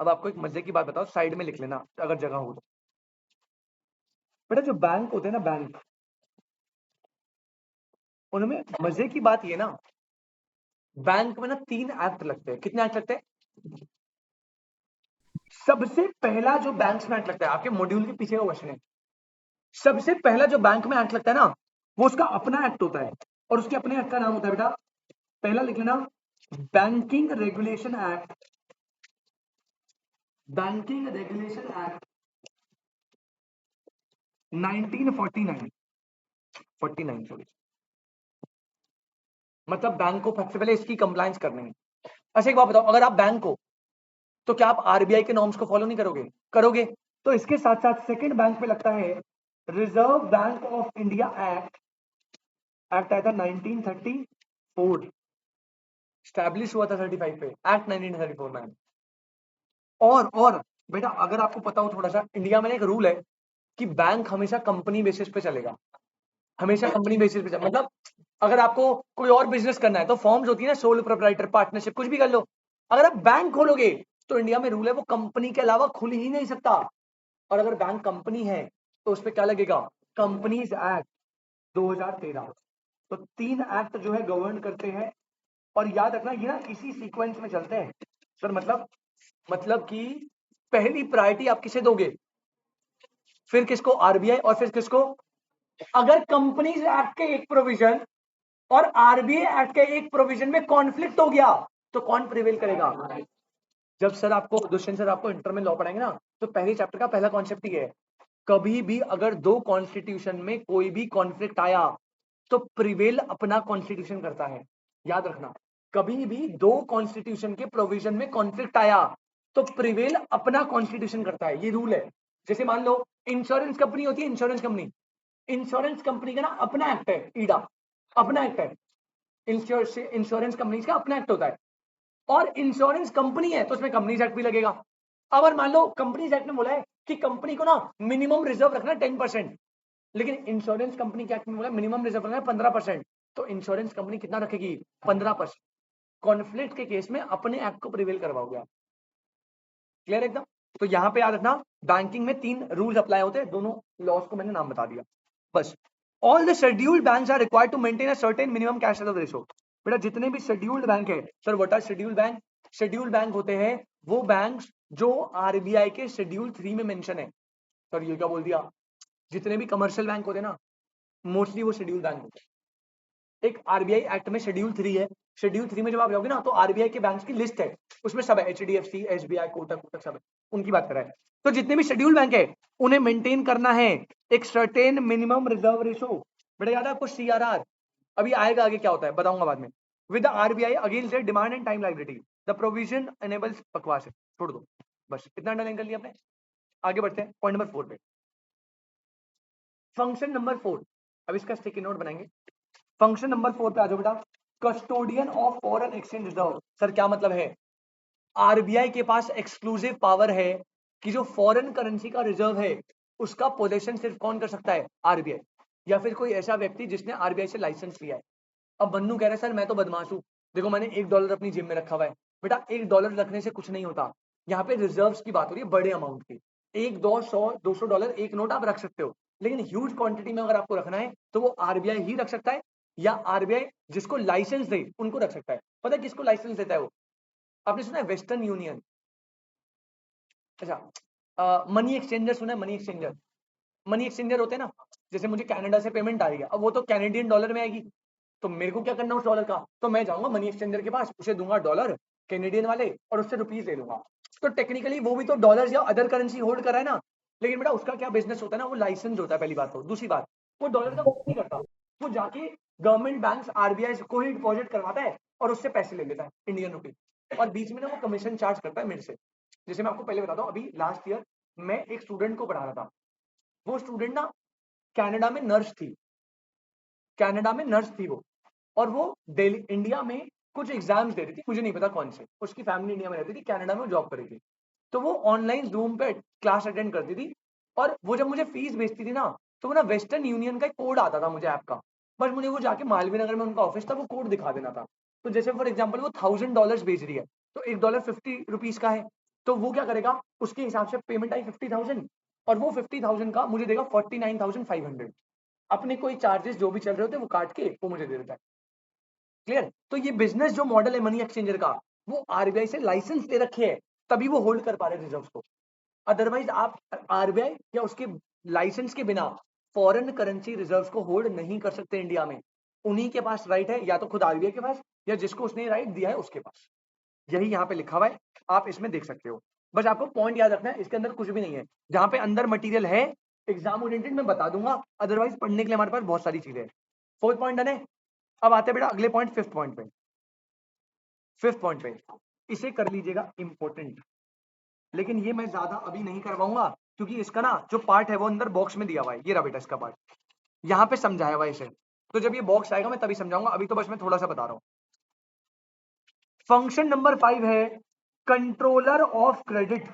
अब आपको एक मजे की बात बताओ, साइड में लिख लेना अगर जगह हो तो। बेटा जो बैंक होते हैं ना, बैंक, उनमें मजे की बात ये ना, बैंक में ना 3 एक्ट लगते हैं। कितने एक्ट लगते हैं? सबसे पहला जो बैंक में एक्ट लगता है, आपके मॉड्यूल के पीछे का क्वेश्चन है, सबसे पहला जो बैंक में एक्ट लगता है ना, वो उसका अपना एक्ट होता है। और उसके अपने एक्ट का नाम होता है बेटा, पहला लिख लेना, banking regulation act. Banking regulation act 1949, 49 sorry. मतलब बैंक को सबसे पहले इसकी कंप्लायंस करनी है। अच्छा एक बात बताओ, अगर आप बैंक हो तो क्या आप आरबीआई के नॉर्म्स को फॉलो नहीं करोगे? करोगे। तो इसके साथ साथ सेकंड बैंक पे लगता है reserve bank of India act. Act आया था 1934, स्टैब्लिश हुआ था 35 पे, एक्ट 1934 में। और बेटा अगर आपको पता हो थोड़ा सा, इंडिया में एक रूल है कि बैंक हमेशा कंपनी बेसिस पे चलेगा। हमेशा कंपनी बेसिस पे चलेगा। मतलब अगर आपको कोई और बिजनेस करना है तो फॉर्म्स होती है ना, सोल प्रोप्राइटर, पार्टनरशिप, कुछ भी कर लो। अगर आप बैंक खोलोगे तो इंडिया में रूल है वो कंपनी के अलावा खुल ही नहीं सकता। और अगर बैंक कंपनी है तो उस पर क्या लगेगा? Companies act 2013। तो 3 एक्ट जो है गवर्न करते हैं। और याद रखना ये ना इसी सीक्वेंस में चलते हैं। सर मतलब कि पहली प्रायोरिटी आप किसे दोगे? फिर किसको? आरबीआई, और फिर किसको? अगर कंपनीज एक्ट के एक प्रोविजन और आरबीआई एक्ट के एक प्रोविजन में कॉन्फ्लिक्ट हो गया तो कौन प्रिवेल करेगा? जब सर आपको दुष्यंत सर आपको इंटर में लॉ पढ़ाएंगे ना, तो पहले चैप्टर का पहला कॉन्सेप्ट ये है, कभी भी अगर दो कॉन्स्टिट्यूशन में कोई भी कॉन्फ्लिक्ट आया तो प्रिवेल अपना कॉन्स्टिट्यूशन करता है। याद रखना, कभी भी दो कॉन्स्टिट्यूशन के प्रोविजन में कॉन्फ्लिक्ट आया तो प्रिवेल अपना कॉन्स्टिट्यूशन करता है, ये रूल है। जैसे मान लो इंश्योरेंस कंपनी होती है, इंश्योरेंस कंपनी, इंश्योरेंस कंपनी का ना अपना एक्ट है, ईडा अपना एक्ट है। इंश्योरेंस कंपनी का अपना एक्ट होता है। और इंश्योरेंस कंपनी है तो उसमें कंपनीज एक्ट भी लगेगा। अगर मान लो कंपनीज एक्ट में बोला है कि कंपनी को ना मिनिमम रिजर्व रखना 10%, लेकिन इंश्योरेंस कंपनी के एक्ट में बोला मिनिमम रिजर्व रखना 15%, तो इंश्योरेंस कंपनी कितना रखेगी? 15%। कॉन्फ्लिक्ट के केस में अपने एक्ट को प्रिवेल करवाओगे आप। क्लियर एकदम? तो यहां पे याद रखना, बैंकिंग में 3 रूल्स अप्लाई होते हैं, दोनों लॉस को मैंने नाम बता दिया बस। All the scheduled banks are required to maintain a certain minimum cash reserve ratio. बेटा जितने भी शेड्यूल्ड बैंक है, sir what are scheduled bank? Scheduled bank होते हैं वो बैंक्स जो आरबीआई के शेड्यूल 3 में मेंशन है। सर ये क्या बोल दिया? जितने भी कमर्शियल बैंक होते हैं ना, मोस्टली वो शेड्यूल बैंक होते हैं। एक आरबीआई एक्ट में शेड्यूल 3 है, शेड्यूल 3 में जब आप जाओगे ना तो आरबीआई के बैंक्स की लिस्ट है, उसमें सब है, एचडीएफसी, एसबीआई, कोटक कोटक सब है, उनकी बात कर रहा है। तो जितने भी शेड्यूल बैंक है उन्हें मेंटेन करना है एक सर्टेन मिनिमम रिजर्व रेशो। बेटा याद है आपको सीआरआर? अभी आएगा आगे क्या होता है बताऊंगा बाद में। With the RBI against the demand and time liability the provision enables. बकवास है, छोड़ दो बस, इतना अंडरलाइन कर लिया आपने। आगे बढ़ते हैं पॉइंट नंबर 4 पे। फंक्शन नंबर 4, अब इसका स्टिकी नोट बनाएंगे। फंक्शन नंबर 4 पे आ जाओ बेटा, custodian of foreign exchange reserve. Sir क्या मतलब है? आरबीआई के पास एक्सक्लूसिव पावर है कि जो फॉरेन करेंसी का रिजर्व है उसका पोजेशन सिर्फ कौन कर सकता है? आरबीआई, या फिर कोई ऐसा व्यक्ति जिसने आरबीआई से लाइसेंस लिया है। अब बन्नू कह रहा है सर मैं तो बदमाश हूं, देखो मैंने $1 अपनी जेब में रखा हुआ है। बेटा $1 रखने से कुछ नहीं होता, यहाँ पे रिजर्व्स की बात हो रही है बड़े अमाउंट की। 1, 2, 100, $200 एक नोट आप रख सकते हो, लेकिन ह्यूज क्वांटिटी में अगर आपको रखना है तो वो आरबीआई ही रख सकता है, या आरबीआई जिसको लाइसेंस दे उनको रख सकता है। पता है किसको लाइसेंस देता है वो? आपने सुना है वेस्टर्न यूनियन? अच्छा, मनी एक्सचेंजर सुना है? मनी एक्सचेंजर, मनी एक्सचेंजर होते हैं ना, जैसे मुझे कनाडा से पेमेंट आ रही है, अब वो तो कैनेडियन डॉलर में आएगी, तो मेरे को क्या करना उस डॉलर का, तो मैं जाऊंगा मनी एक्सचेंजर के पास, उसे दूंगा डॉलर कैनेडियन वाले और उससे रुपीज ले लूंगा। तो टेक्निकली वो भी तो डॉलर या अदर करेंसी होल्ड कर रहा है ना, लेकिन बेटा उसका क्या बिजनेस होता है ना, वो लाइसेंस होता है पहली बात। तो दूसरी बात, वो डॉलर का कुछ नहीं करता, वो जाके गवर्नमेंट बैंक आरबीआई को ही डिपॉजिट करवाता है और उससे पैसे ले लेता है इंडियन रुपी, और बीच में ना वो कमीशन चार्ज करता है मेरे से। जैसे मैं आपको पहले बताता हूँ, अभी लास्ट ईयर मैं एक स्टूडेंट को पढ़ा रहा था, वो स्टूडेंट ना कनाडा में नर्स थी, कनाडा में नर्स थी वो, और वो दिल्ली इंडिया में कुछ एग्जाम्स दे रही थी, मुझे नहीं पता कौन से, उसकी फैमिली इंडिया में रहती थी, कनाडा में जॉब कर रही थी, तो वो ऑनलाइन जूम पे क्लास अटेंड करती थी, और वो जब मुझे फीस भेजती थी ना, तो वो ना वेस्टर्न यूनियन का एक कोड आता था मुझे ऐप का, बस मुझे वो जाके मालवीय नगर में उनका ऑफिस था, वो कोड दिखा देना था। तो जैसे फॉर एग्जाम्पल वो $1000 भेज रही है, तो $1 50 रुपीज का है, तो वो क्या करेगा, उसके हिसाब से पेमेंट आई 50,000, और वो 50,000 का मुझे देगा 49,500, अपने कोई चार्जेस जो भी चल रहे होते वो काट के वो मुझे दे देता है। क्लियर? तो ये बिजनेस जो मॉडल है मनी एक्सचेंजर का, वो आरबीआई से लाइसेंस ले रखे है, तभी वो होल्ड कर पा रहे रिजर्व्स को। अदरवाइज आप आरबीआई या उसके लाइसेंस के बिना फॉरेन करेंसी रिजर्व्स को होल्ड नहीं कर सकते इंडिया में। उन्हीं के पास राइट है, या तो खुद आरबीआई के पास, या जिसको उसने राइट दिया है उसके पास। यही यहाँ पे लिखा हुआ है, आप इसमें देख सकते हो। बस आपको पॉइंट याद रखना है, इसके अंदर कुछ भी नहीं है, जहां पे अंदर मटेरियल है एग्जाम ओरिएंटेड मैं बता दूंगा, अदरवाइज पढ़ने के लिए हमारे पास बहुत सारी चीजें हैं। फोर्थ पॉइंट डन है। अब आते हैं बेटा अगले पॉइंट, फिफ्थ पॉइंट पे। फिफ्थ पॉइंट पे इसे कर लीजिएगा इंपॉर्टेंट, लेकिन ये मैं ज्यादा अभी नहीं करवाऊंगा, क्योंकि इसका ना जो पार्ट है वो अंदर बॉक्स में दिया हुआ है, ये रहा बेटा इसका पार्ट, यहाँ पे समझाया हुआ है इसे, तो जब ये बॉक्स आएगा मैं तभी समझाऊंगा, अभी तो बस मैं थोड़ा सा बता रहा हूँ। फंक्शन नंबर 5 है कंट्रोलर ऑफ क्रेडिट।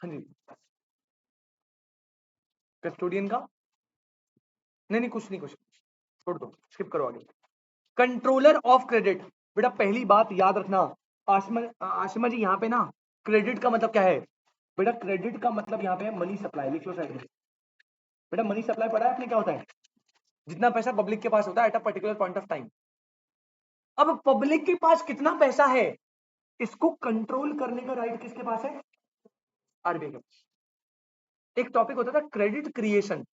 हाँ जी, कस्टोडियन का नहीं नहीं, कुछ नहीं, कुछ छोड़ दो, स्किप करो आगे। कंट्रोलर ऑफ क्रेडिट, बेटा पहली बात याद रखना, आशिमा जी यहाँ पे ना क्रेडिट का मतलब क्या है, बेटा क्रेडिट का मतलब यहाँ पे है मनी सप्लाई, लिख लो साइड में। बेटा मनी सप्लाई पढ़ा है आपने क्या होता है, जितना पैसा पब्लिक के पास होता है at a particular point of time. अब पब्लिक के पास कितना पैसा है, इसको कंट्रोल करने का राइट किसके पास है, आरबीआई के पास। एक टॉपिक होता था क्रेडिट क्रिएशन,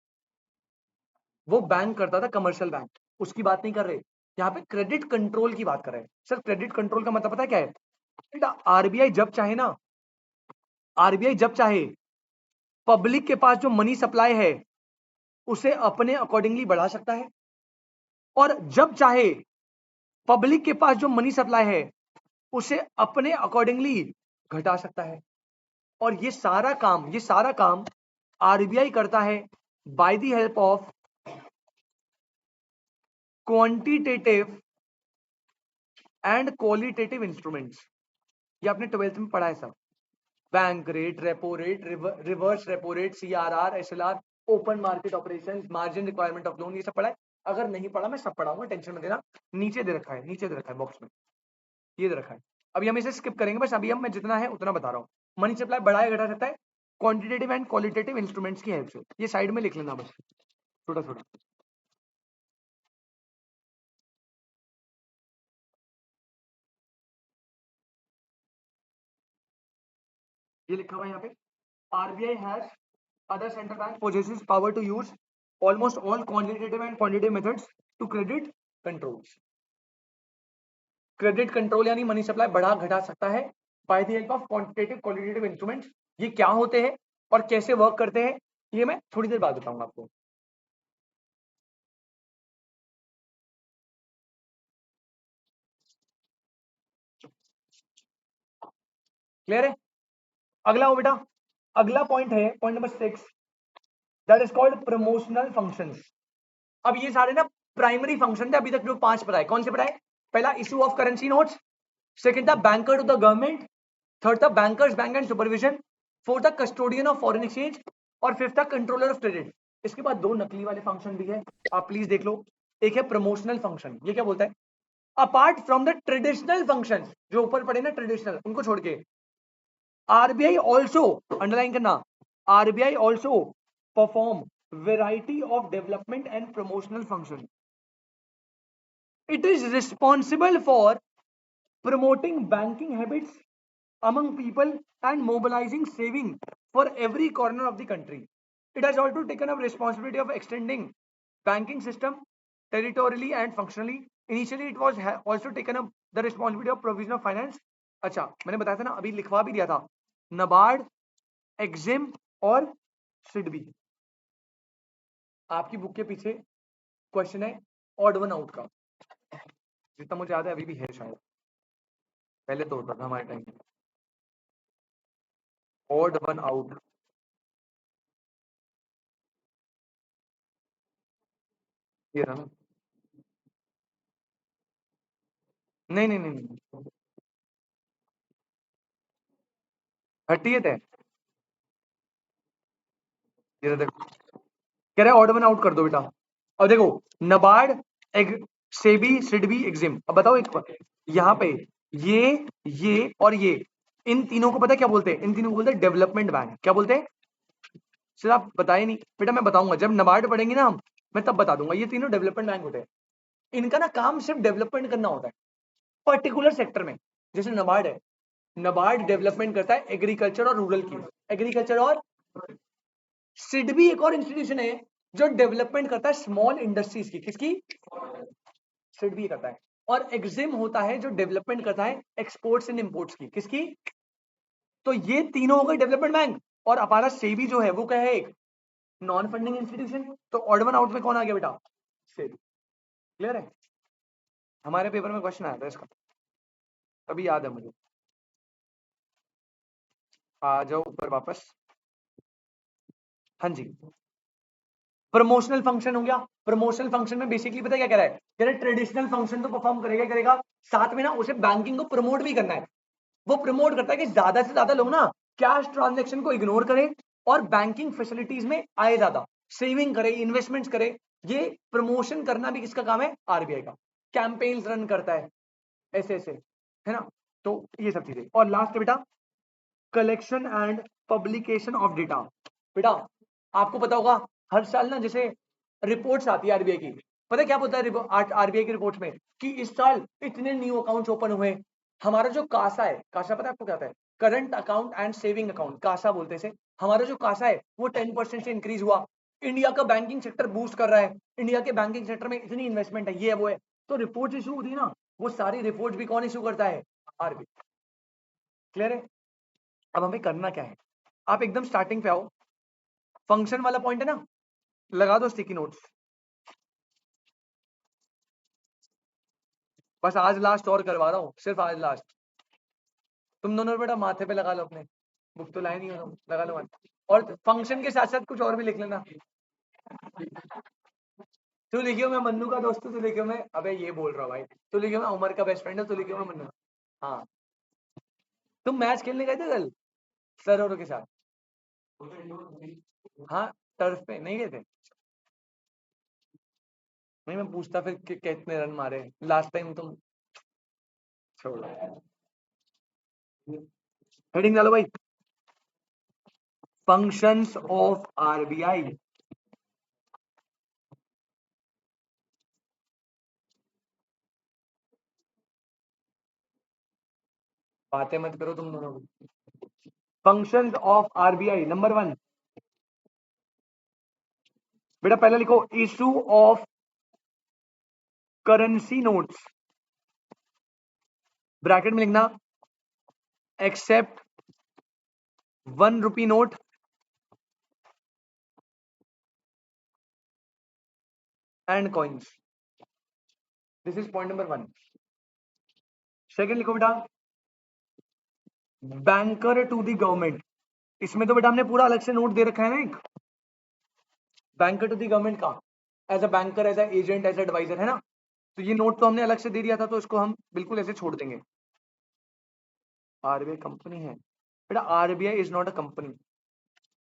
वो बैंक करता था, कमर्शियल बैंक, उसकी बात नहीं कर रहे, यहाँ पे क्रेडिट कंट्रोल की बात कर रहे हैं। सर क्रेडिट कंट्रोल का मतलब पता है क्या है, बेटा आरबीआई जब चाहे ना, आरबीआई जब चाहे पब्लिक के पास जो मनी सप्लाई है उसे अपने अकॉर्डिंगली बढ़ा सकता है, और जब चाहे पब्लिक के पास जो मनी सप्लाई है उसे अपने अकॉर्डिंगली घटा सकता है। और ये सारा काम आरबीआई करता है by the help of quantitative and qualitative instruments. ये आपने 12th में पढ़ा है सब, bank rate, repo rate, reverse repo rate, CRR, SLR, open market operation, margin requirement of loan, ये सब पढ़ा है। अगर नहीं पढ़ा मैं सब पढ़ाऊंगा, टेंशन मत लेना, नीचे दे रखा है, नीचे दे रखा है बॉक्स में, ये दे रखा है। अभी हम इसे स्किप करेंगे, बस अभी हम मैं जितना है उतना बता रहा हूँ। मनी सप्लाई बढ़ाया घटा सकता है क्वांटिटेटिव एंड क्वालिटेटिव इंस्ट्रूमेंट्स की हेल्प से, ये साइड में लिख लेना बस छोटा छोटा। ये लिखा हुआ है यहाँ पे, RBI has other central bank possesses power to use almost all quantitative and quantitative methods to credit controls। Credit control यानी मनी सप्लाई बढ़ा घटा सकता है by the help of quantitative qualitative instruments. ये क्या होते हैं और कैसे वर्क करते हैं ये मैं थोड़ी देर बाद बताऊंगा आपको। क्लियर है? अगला हो बेटा, अगला पॉइंट है point number 6, that is called promotional functions. अब ये सारे ना प्राइमरी फंक्शन थे, अभी तक जो 5 पढ़ाए, कौन से पढ़ाए, पहला issue of currency notes, second था banker to the government, third था bankers bank and supervision, fourth था कस्टोडियन ऑफ फॉरेन एक्सचेंज, और फिफ्थ था कंट्रोलर ऑफ क्रेडिट। इसके बाद दो नकली वाले फंक्शन भी है, आप प्लीज देख लो। एक है प्रमोशनल फंक्शन, ये क्या बोलता है, apart from the traditional function, जो ऊपर पड़े ना ट्रेडिशनल, उनको छोड़ के आरबीआई ऑल्सो, अंडरलाइन करना, RBI also perform variety of development and promotional function. It is responsible for promoting banking habits among people and mobilizing saving for every corner of the country. It has also taken up responsibility of extending banking system territorially and functionally. Initially it was also taken up the responsibility of provision of finance. अच्छा मैंने बताया था ना, अभी लिखवा भी दिया था, नबार्ड, एग्जिम और सिडबी. आपकी बुक के पीछे क्वेश्चन है ऑड वन आउट का, जितना मुझे याद है अभी भी है शायद, पहले तो होता था हमारे टाइम ऑड वन आउट. ये रहा ना, नहीं नहीं नहीं नहीं, 30th है ये, देखो कह रहे ऑड वन आउट कर दो बेटा. अब देखो नबार्ड, सेबी, सिडबी, एग्जिम. अब बताओ एक बार यहाँ पे ये और ये, इन तीनों को पता है क्या बोलते हैं? इन तीनों को बोलते हैं डेवलपमेंट बैंक. क्या बोलते हैं? सर आप बताए नहीं बेटा, मैं बताऊंगा जब नबार्ड पढ़ेंगे ना हम, मैं तब बता दूंगा. ये तीनों डेवलपमेंट बैंक होते हैं. इनका ना काम सिर्फ डेवलपमेंट करना होता है पर्टिकुलर सेक्टर में. जैसे नबार्ड है, नबार्ड डेवलपमेंट करता है एग्रीकल्चर और रूरल की, एग्रीकल्चर और. सिडबी एक और इंस्टीट्यूशन है जो डेवलपमेंट करता है स्मॉल इंडस्ट्रीज की. किसकी? सिडबी करता है. और एग्जिम होता है जो डेवलपमेंट करता है एक्सपोर्ट्स एंड इंपोर्ट्स की. किसकी? तो ये तीनों हो गए डेवलपमेंट बैंक. और हमारा सेबी जो है वो क्या है? एक नॉन फंडिंग इंस्टीट्यूशन. तो ऑड वन आउट में कौन आ गया बेटा? सेबी. क्लियर है? हमारे पेपर में क्वेश्चन आया था इसका, अभी याद है मुझे. आ जाओ ऊपर वापस. हाँ जी, प्रमोशनल फंक्शन हो गया. प्रमोशनल फंक्शन में बेसिकली पता क्या कह रहा है? कह रहा है ट्रेडिशनल फंक्शन तो परफॉर्म करेगा करेगा, साथ में ना उसे बैंकिंग को प्रमोट भी करना है. वो प्रमोट करता है कि ज्यादा से ज्यादा लोग ना कैश ट्रांजैक्शन को इग्नोर करें और बैंकिंग फैसिलिटीज में आए, ज्यादा सेविंग करे, इन्वेस्टमेंट्स करे. ये प्रमोशन करना भी किसका काम है? आरबीआई का. कैंपेन्स रन करता है ऐसे ऐसे, है ना. तो ये सब चीजें. और लास्ट बेटा collection and publication of data. बेटा आपको पता होगा हर साल ना जैसे रिपोर्ट्स आती है आरबीआई की, पता है क्या बोलता है आरबीआई की रिपोर्ट्स में? कि इस साल इतने न्यू अकाउंट्स ओपन हुए. हमारा जो कासा है, कासा पता है आपको क्या होता है? Current account and saving account, CASA बोलते हैं. हमारा जो कासा है वो 10% से इंक्रीज हुआ. इंडिया का बैंकिंग सेक्टर बूस्ट कर रहा है, इंडिया के बैंकिंग सेक्टर में इतनी इन्वेस्टमेंट है, ये है वो है. तो रिपोर्ट इशू होती है ना, वो सारी रिपोर्ट भी कौन इशू करता है? आरबीआई. क्लियर है? अब हमें करना क्या है? आप एकदम स्टार्टिंग पे आओ, फंक्शन वाला पॉइंट है ना, लगा दो स्टिकी नोट्स. बस आज लास्ट और करवा रहा हूँ, सिर्फ आज लास्ट. तुम दोनों बेटा माथे पे लगा लो अपने, बुक तो लाए नहीं हो, लगा लो माथे. और फंक्शन के साथ साथ कुछ और भी लिख लेना. तू लिखियो मैं मन्नू का दोस्त हूँ, तू लिखियो मैं, अबे ये बोल रहा हूँ भाई, तू लिखियो मैं उमर का बेस्ट फ्रेंड है, तू लिखियो मैं मन्नू. हाँ. तुम मैच खेलने गए थे कल सर औरों के साथ? हाँ, टर्फ पे नहीं गए थे? नहीं मैं पूछता फिर कितने रन मारे लास्ट टाइम तुम. छोड़ो, हेडिंग डालो भाई, फंक्शंस ऑफ आरबीआई. बातें मत करो तुम दोनों. Functions of RBI number 1. बेटा पहले लिखो issue of currency notes, bracket में लिखना except ₹1 note and coins. This is point number 1. Second लिखो बेटा बैंकर टू द गवर्नमेंट. इसमें तो बेटा हमने पूरा अलग से नोट दे रखा है ना एक, बैंकर टू द गवर्नमेंट का, as a banker, as a agent, as adviser, है ना. तो ये नोट तो हमने अलग से दे दिया था, तो इसको हम बिल्कुल ऐसे छोड़ देंगे. आरबीआई कंपनी है बेटा, RBI is not a company.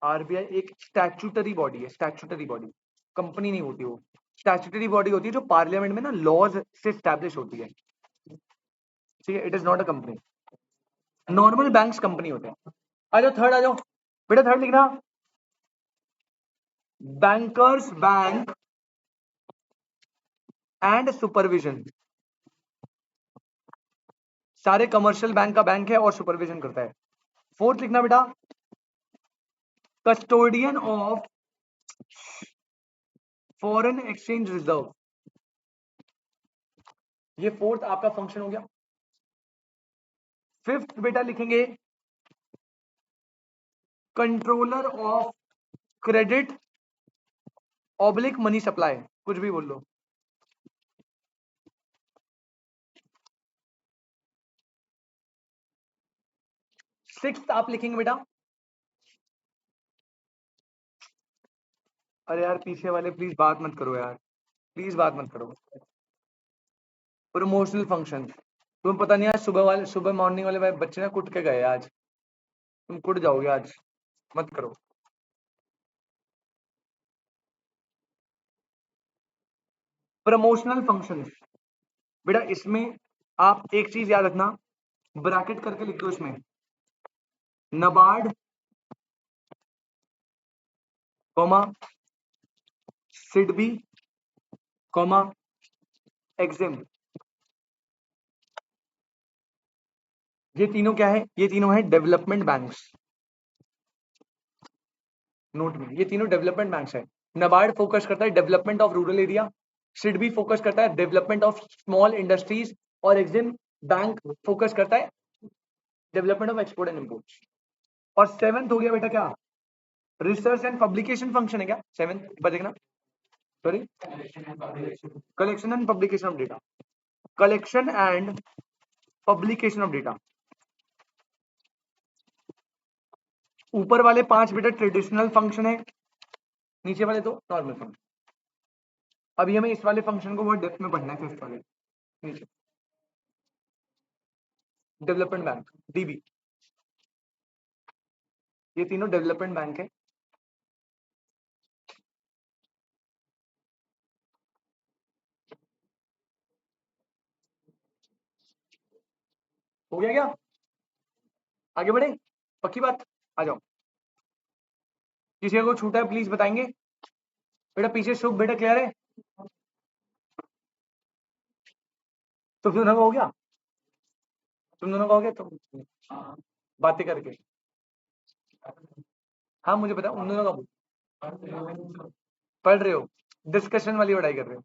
RBI एक स्टैट्यूटरी बॉडी है, स्टैट्यूटरी बॉडी, कंपनी नहीं होती वो. स्टैट्यूटरी बॉडी होती है जो पार्लियामेंट में ना लॉज से स्टैब्लिश होती है. ठीक है, it is not a company. Normal banks company होते हैं. आ जाओ थर्ड, आ जाओ बेटा, थर्ड लिखना बैंकर्स बैंक एंड सुपरविजन. सारे कमर्शियल बैंक का बैंक है और सुपरविजन करता है। फोर्थ लिखना बेटा, custodian of foreign exchange reserve, ये फोर्थ आपका फंक्शन हो गया। फिफ्थ बेटा लिखेंगे controller of credit oblique money supply, कुछ भी बोल लो। सिक्स्थ आप लिखेंगे बेटा, अरे यार पीछे वाले प्लीज बात मत करो यार, प्लीज बात मत करो। प्रमोशनल फंक्शन, तुम्हें पता नहीं आज सुबह वाले, सुबह मॉर्निंग वाले बच्चे ना कुट के गए आज, तुम कुट जाओगे आज, मत करो। प्रमोशनल फंक्शन बेटा, इसमें आप एक चीज याद रखना, ब्रैकेट करके लिख दो इसमें, NABARD comma SIDBI comma Exim, ये तीनों क्या है, ये तीनों है डेवलपमेंट बैंक्स। नोट में ये तीनों डेवलपमेंट बैंक्स है। नबार्ड फोकस करता है development of rural area, SIDBI focus करता है डेवलपमेंट ऑफ स्मॉल इंडस्ट्रीज, और एक्सिम बैंक फोकस करता है development of export and import. और सेवेंथ हो गया बेटा क्या, रिसर्च एंड पब्लिकेशन फंक्शन है क्या, सेवेंथ बचेगा, sorry collection and publication of data, collection and publication of data. ऊपर वाले 5 बेटा ट्रेडिशनल फंक्शन है, नीचे वाले 2 नॉर्मल फंक्शन। अभी हमें इस वाले फंक्शन को बहुत डेप्थ में पढ़ना है, फिफ्थ वाले नीचे, डेवलपमेंट बैंक डीबी, ये तीनों डेवलपमेंट बैंक है। हो गया क्या, आगे बढ़े, पक्की बात, आ जाओ। किसी को छूटा है प्लीज बताएंगे बेटा, पीछे शुभ बेटा क्लियर है, तो फिर हो गया, तुम दोनों का हो गया, तो बातें करके, हाँ मुझे पता, उन दोनों का पढ़ रहे हो, डिस्कशन वाली पढ़ाई कर रहे हो।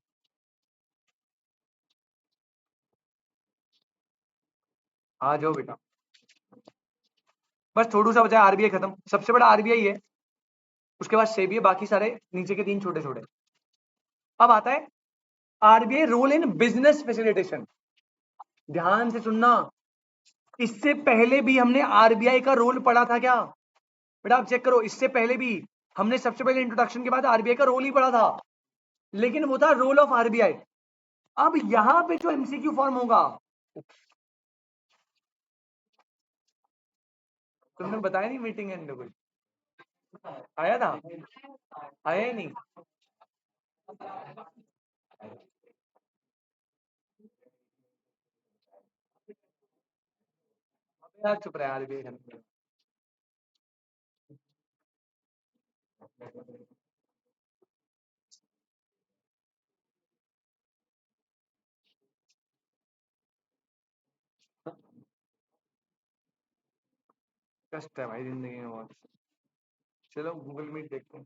आ जाओ बेटा, बस थोड़ा सा बचा, आरबीआई खत्म, सबसे बड़ा आरबीआई है, उसके बाद सेबी है, बाकी सारे नीचे के 3 छोटे छोटे। अब आता है RBI role in business facilitation, ध्यान से सुनना, इससे पहले भी हमने आरबीआई का रोल पढ़ा था क्या बेटा, आप चेक करो, इससे पहले भी हमने सबसे पहले इंट्रोडक्शन के बाद आरबीआई का रोल ही पढ़ा था, लेकिन वो था रोल ऑफ आरबीआई। अब यहां पे जो एमसीक्यू फॉर्म होगा, तुमने बताया नहीं मीटिंग एंड कुछ आया था, आया ही नहीं, यार चुप रहा आरबीआई, कष्ट है भाई जिंदगी में बहुत। चलो गूगल मीट देखते हैं।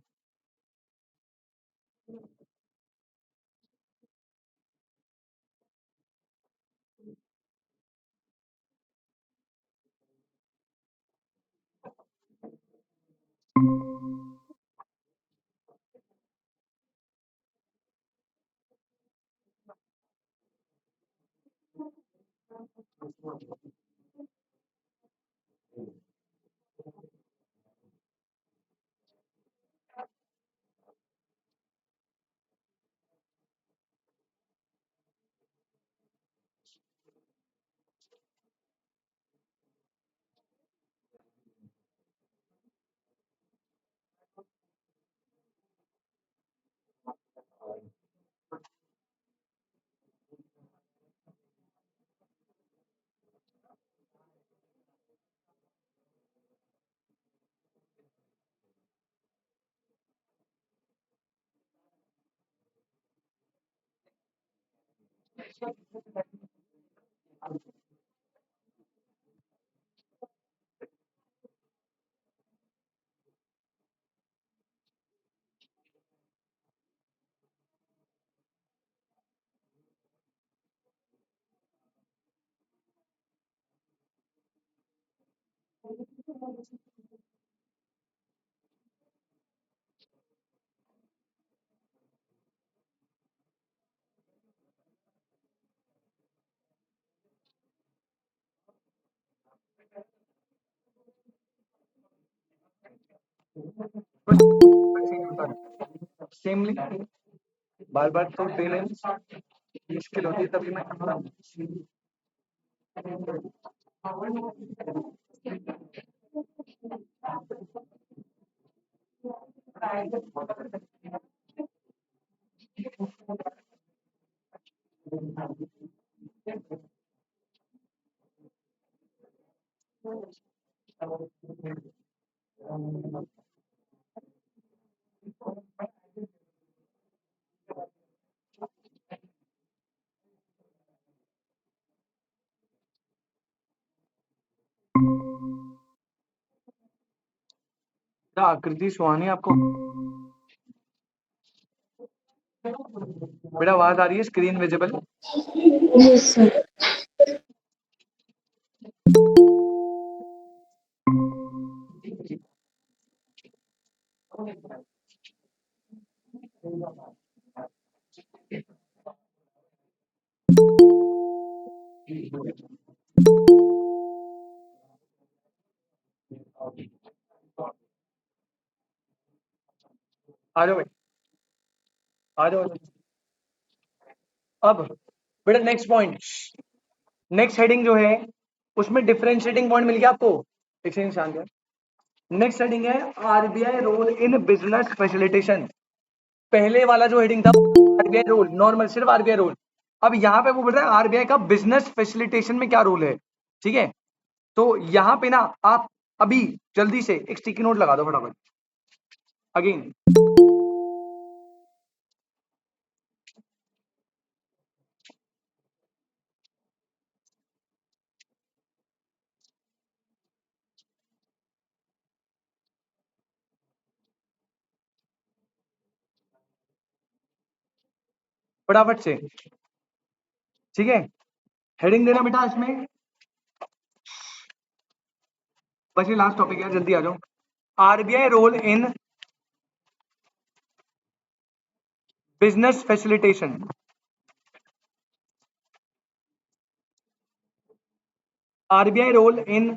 सेमली बार बार तो देने मुश्किल होती है, तभी मैं करता हूँ। क्या आकृति सुहानी आपको बेटा आवाज आ रही है? Screen visible? Yes, sir. आ जाओ भाई, आ जाओ। अब बेटा नेक्स्ट पॉइंट, नेक्स्ट हेडिंग जो है उसमें डिफरेंशिएटिंग पॉइंट मिल गया आपको। एक सेकंड शांत है। नेक्स्ट हेडिंग है RBI role in business facilitation. पहले वाला जो हेडिंग था आरबीआई रोल नॉर्मल, सिर्फ आरबीआई रोल। अब यहाँ पे वो बोल रहा है आरबीआई का बिजनेस फैसिलिटेशन में क्या रोल है। ठीक है, तो यहाँ पे ना आप अभी जल्दी से एक स्टिकी नोट लगा दो फटाफट। अगेन फटाफट से, ठीक है। हेडिंग देना बेटा इसमें, बस ये लास्ट टॉपिक है, जल्दी आ जाओ। RBI role in business facilitation. RBI role in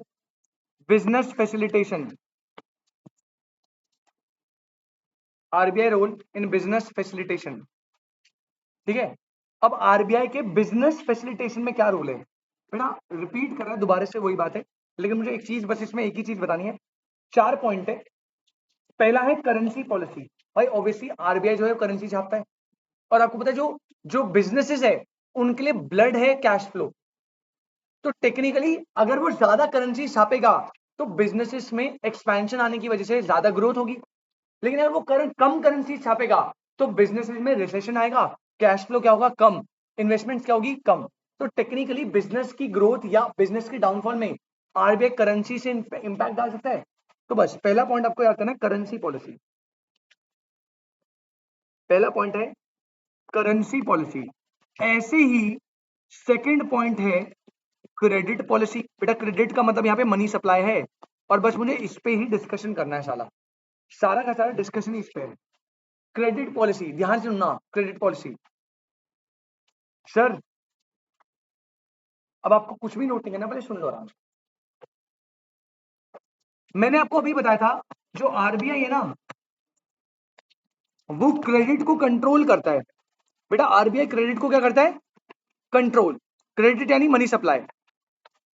business facilitation. RBI role in business facilitation. ठीक है, अब आरबीआई के बिजनेस फैसिलिटेशन में क्या रोल है बेटा? रिपीट कर रहा है दोबारा से वही बात है, लेकिन मुझे एक चीज बस इसमें एक ही चीज बतानी है। 4 पॉइंट है। पहला है करेंसी पॉलिसी। भाई ऑब्वियसली आरबीआई जो है करेंसी छापता है, और आपको पता है जो जो बिजनेसेस है उनके लिए ब्लड है कैश फ्लो। तो टेक्निकली अगर वो ज्यादा करेंसी छापेगा तो बिजनेसेस में एक्सपेंशन आने की वजह से ज्यादा ग्रोथ होगी। लेकिन अगर वो कम करेंसी छापेगा तो बिजनेसेस में रिसेशन आएगा, कैश फ्लो क्या होगा? कम, इन्वेस्टमेंट क्या होगी? कम। तो टेक्निकली बिजनेस की ग्रोथ या बिजनेस की डाउनफॉल में आरबीआई करेंसी से इंपैक्ट डाल सकता है। तो बस पहला पॉइंट आपको याद करना है, करेंसी पॉलिसी। पहला पॉइंट है करेंसी पॉलिसी। ऐसे ही सेकंड पॉइंट है क्रेडिट पॉलिसी। बेटा क्रेडिट का मतलब यहाँ पे मनी सप्लाई है, और बस मुझे इस पे ही डिस्कशन करना है। सारा का सारा डिस्कशन इस पे है। क्रेडिट पॉलिसी ध्यान से सुनना, क्रेडिट पॉलिसी। सर अब आपको कुछ भी नोट नहीं करना, पहले सुन लो आराम से। मैंने आपको अभी बताया था जो आरबीआई है ना वो क्रेडिट को कंट्रोल करता है। बेटा आरबीआई क्रेडिट को क्या करता है? कंट्रोल। क्रेडिट यानी मनी सप्लाई।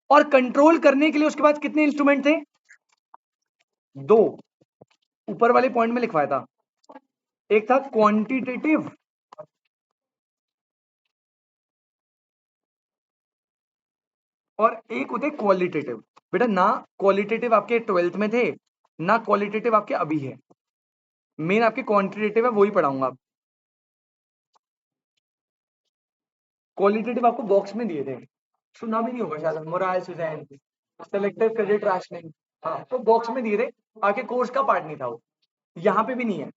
और कंट्रोल करने के लिए उसके पास कितने इंस्ट्रूमेंट थे? 2, ऊपर वाले पॉइंट में लिखवाया था। एक था क्वांटिटेटिव और एक होते क्वालिटेटिव। बेटा ना क्वालिटेटिव आपके 12th में थे, ना क्वालिटेटिव आपके अभी है। मेन आपके क्वांटिटेटिव है, वही पढ़ाऊंगा आप। क्वालिटेटिव आपको बॉक्स में दिए थे, सुना भी नहीं होगा शायद, moral suasion, selective credit rationing. हाँ तो बॉक्स में दिए थे, आके कोर्स का पार्ट नहीं था वो। यहाँ पे भी नहीं है,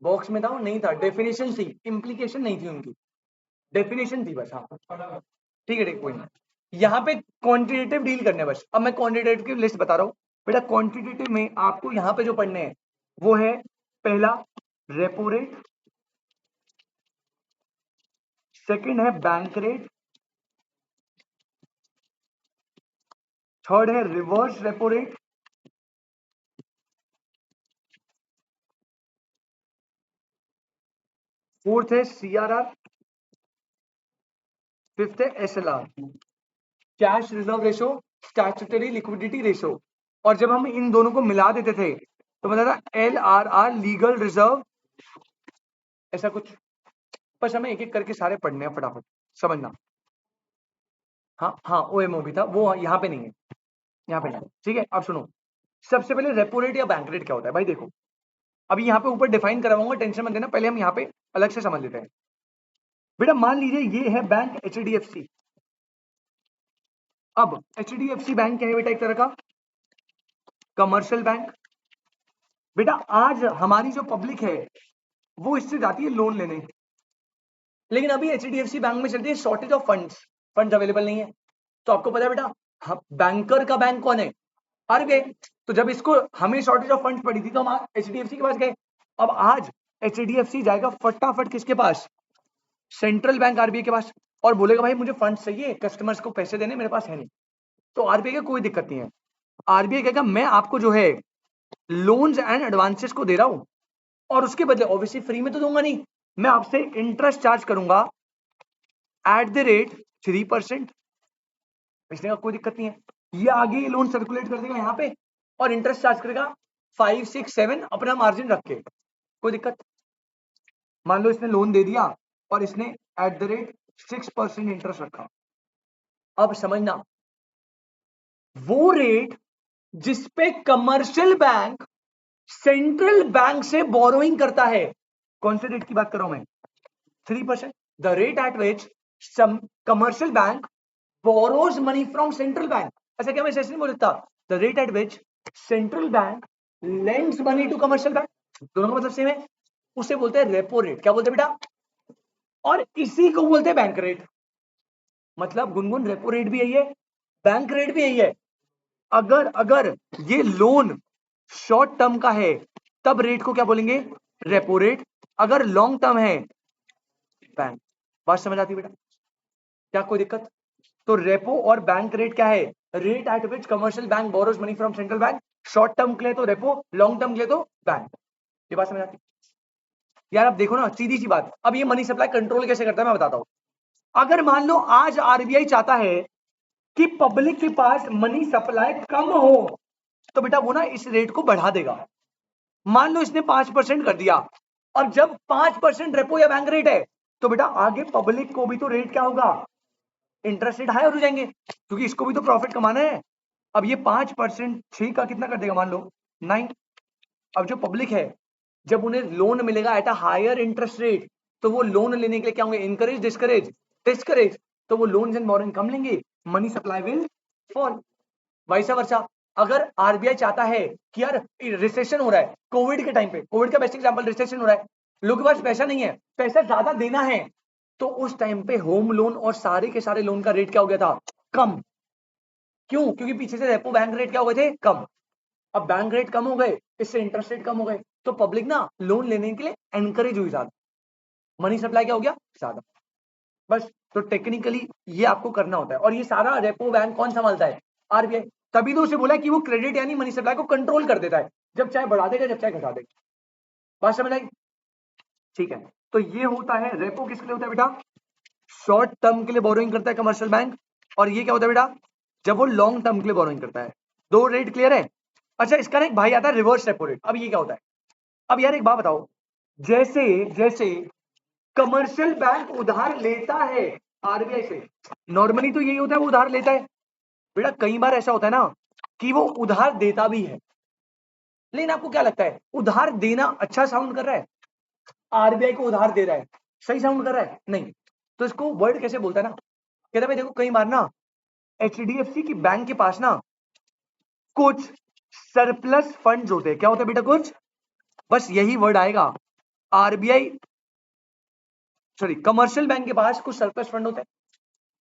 बॉक्स में था वो नहीं था। डेफिनेशन थी, इंप्लीकेशन नहीं थी उनकी, डेफिनेशन थी बस। हाँ ठीक है, ठीक कोई नहीं। यहाँ पे क्वांटिटेटिव डील करने हैं बस। अब मैं क्वांटिटेटिव की लिस्ट बता रहा हूँ बेटा। क्वांटिटेटिव में आपको यहाँ पे जो पढ़ने हैं वो है पहला रेपो रेट, सेकंड है बैंक रेट, थर्ड है रिवर्स रेपो रेट, फोर्थ है सीआरआर, फिफ्थ है SLR, cash reserve ratio, statutory liquidity ratio. और जब हम इन दोनों को मिला देते थे तो मतलब था LRR, लीगल रिजर्व, ऐसा कुछ। बस हमें एक एक करके सारे पढ़ने हैं फटाफट, समझना। हाँ हाँ, OMO भी था, वो यहाँ पे नहीं है, यहाँ पे नहीं है। ठीक है, अब सुनो। सबसे पहले रेपो रेट या बैंक रेट क्या होता है भाई? देखो अभी यहाँ पे ऊपर डिफाइन करवाऊंगा, टेंशन मत लेना, पहले हम यहाँ पे अलग से समझ लेते हैं। बेटा मान लीजिए ये है बैंक HDFC। अब HDFC बैंक क्या है बेटा? एक तरह का कमर्शियल बैंक। बेटा आज हमारी जो पब्लिक है वो इससे जाती है लोन लेने, लेकिन अभी HDFC बैंक में चलती है शॉर्टेज ऑफ फंड्स अवेलेबल नहीं है। तो आपको पता है बेटा, हाँ, बैंकर का बैंक कौन है? RBI। तो जब इसको हमें शॉर्टेज ऑफ फंड्स पड़ी थी तो हम HDFC के पास गए। अब आज HDFC जाएगा फटाफट किसके पास? सेंट्रल बैंक RBI के पास, और बोलेगा भाई मुझे फंड्स चाहिए, कस्टमर्स को पैसे देने, मेरे पास है नहीं। तो RBI का कोई दिक्कत नहीं है। RBI कहेगा मैं आपको जो है लोन्स एंड एडवांसेस को दे रहा हूं, और उसके बदले ऑब्वियसली फ्री में तो दूंगा नहीं, मैं आपसे इंटरेस्ट चार्ज करूंगा @3%। इसने का कोई दिक्कत नहीं है। ये आगे ये लोन सर्कुलेट कर देगा यहाँ पे और इंटरेस्ट चार्ज करेगा 5, 6, 7 अपना मार्जिन रख के, कोई दिक्कत। मान लो इसने लोन दे दिया और इसने @6% इंटरेस्ट रखा। अब समझना, वो रेट जिसपे कमर्शियल बैंक सेंट्रल बैंक से बोरोइंग करता है, कौन से रेट की बात कर रहा हूं मैं? 3%। The rate at which some commercial bank borrows money from central bank. अच्छा क्या मैं ऐसे नहीं बोल सकता? The rate at which central bank lends money to commercial bank, दोनों का मतलब सेम है। उसे बोलते हैं रेपो रेट। क्या बोलते हैं बेटा? और इसी को बोलते हैं बैंक रेट। मतलब गुनगुन रेपो रेट भी यही है, बैंक रेट भी यही है। अगर अगर ये लोन शॉर्ट टर्म का है तब रेट को क्या बोलेंगे? Repo rate. अगर लॉन्ग टर्म है बैंक। बात समझ आती है बेटा? क्या कोई दिक्कत? तो रेपो और बैंक रेट क्या है? Rate at which commercial bank borrows money from central bank. Short term के लिए तो रेपो, लॉन्ग टर्म के लिए तो बैंक। ये बात समझ आती है यार? अब देखो ना, सीधी सी बात। अब ये मनी सप्लाई कंट्रोल कैसे करता है मैं बताता हूं। अगर मान लो आज RBI चाहता है कि पब्लिक के पास मनी सप्लाई कम हो, तो बेटा वो ना इस रेट को बढ़ा देगा। मान लो इसने 5% कर दिया, और जब 5% रेपो या बैंक रेट है तो बेटा आगे पब्लिक को भी तो रेट क्या होगा? इंटरेस्ट रेट हाई हो जाएंगे, क्योंकि इसको भी तो प्रॉफिट कमाना है। अब ये 5% 6 का कितना कर देगा? मान लो 9। अब जो पब्लिक है जब उन्हें लोन मिलेगा at a higher interest rate, तो वो लोन लेने के लिए क्या होंगे? Encourage, discourage? डिस्करेज। तो वो लोन एंड बोरिंग कम लेंगे, मनी सप्लाई विल फॉल। वैसा वर्षा अगर RBI चाहता है कि यार रिसेशन हो रहा है, कोविड के टाइम पे, कोविड का बेस्ट एग्जांपल, रिसेशन हो रहा है, लोगों के पास पैसा नहीं है, पैसा ज्यादा देना है, तो उस टाइम पे होम लोन और सारे के सारे लोन का रेट क्या हो गया था? कम। क्यों? क्योंकि पीछे से रेपो बैंक रेट क्या हो गए थे? कम। अब बैंक रेट कम हो गए, इससे इंटरेस्ट रेट कम हो गए, तो पब्लिक ना लोन लेने के लिए एनकरेज हुई ज्यादा, मनी सप्लाई क्या हो गया? ज्यादा। बस। तो टेक्निकली ये आपको करना होता है, और ये सारा रेपो बैंक कौन संभालता है? RBI। तभी तो उसे बोला कि वो क्रेडिट यानी मनी सप्लाई को कंट्रोल कर देता है, जब चाहे बढ़ा देगा, जब चाहे घटा देगा। बात समझ आई? ठीक है, तो ये होता है रेपो। किसके लिए होता है बेटा? शॉर्ट टर्म के लिए बोरोइंग करता है कमर्शियल बैंक। और ये क्या होता है बेटा? जब वो लॉन्ग टर्म के लिए बोरोइंग करता है। दो रेट क्लियर है? अच्छा, इसका ना एक भाई आता है रिवर्स रेपो रेट। अब ये क्या होता है? अब यार एक बात बताओ, जैसे जैसे कमर्शियल बैंक उधार लेता है RBI से, नॉर्मली तो यही होता है, वो उधार लेता है। बेटा कई बार ऐसा होता है ना कि वो उधार देता भी है, लेकिन आपको क्या लगता है उधार देना अच्छा साउंड कर रहा है? RBI को उधार दे रहा है, सही साउंड कर रहा है? नहीं। तो इसको वर्ड कैसे बोलता है ना, कहता है भाई देखो कई बार ना HDFC की बैंक के पास ना कुछ सरप्लस फंड्स होते हैं। क्या होता है बेटा? कुछ, बस यही वर्ड आएगा। RBI सॉरी कमर्शियल बैंक के पास कुछ सरप्लस फंड होते हैं।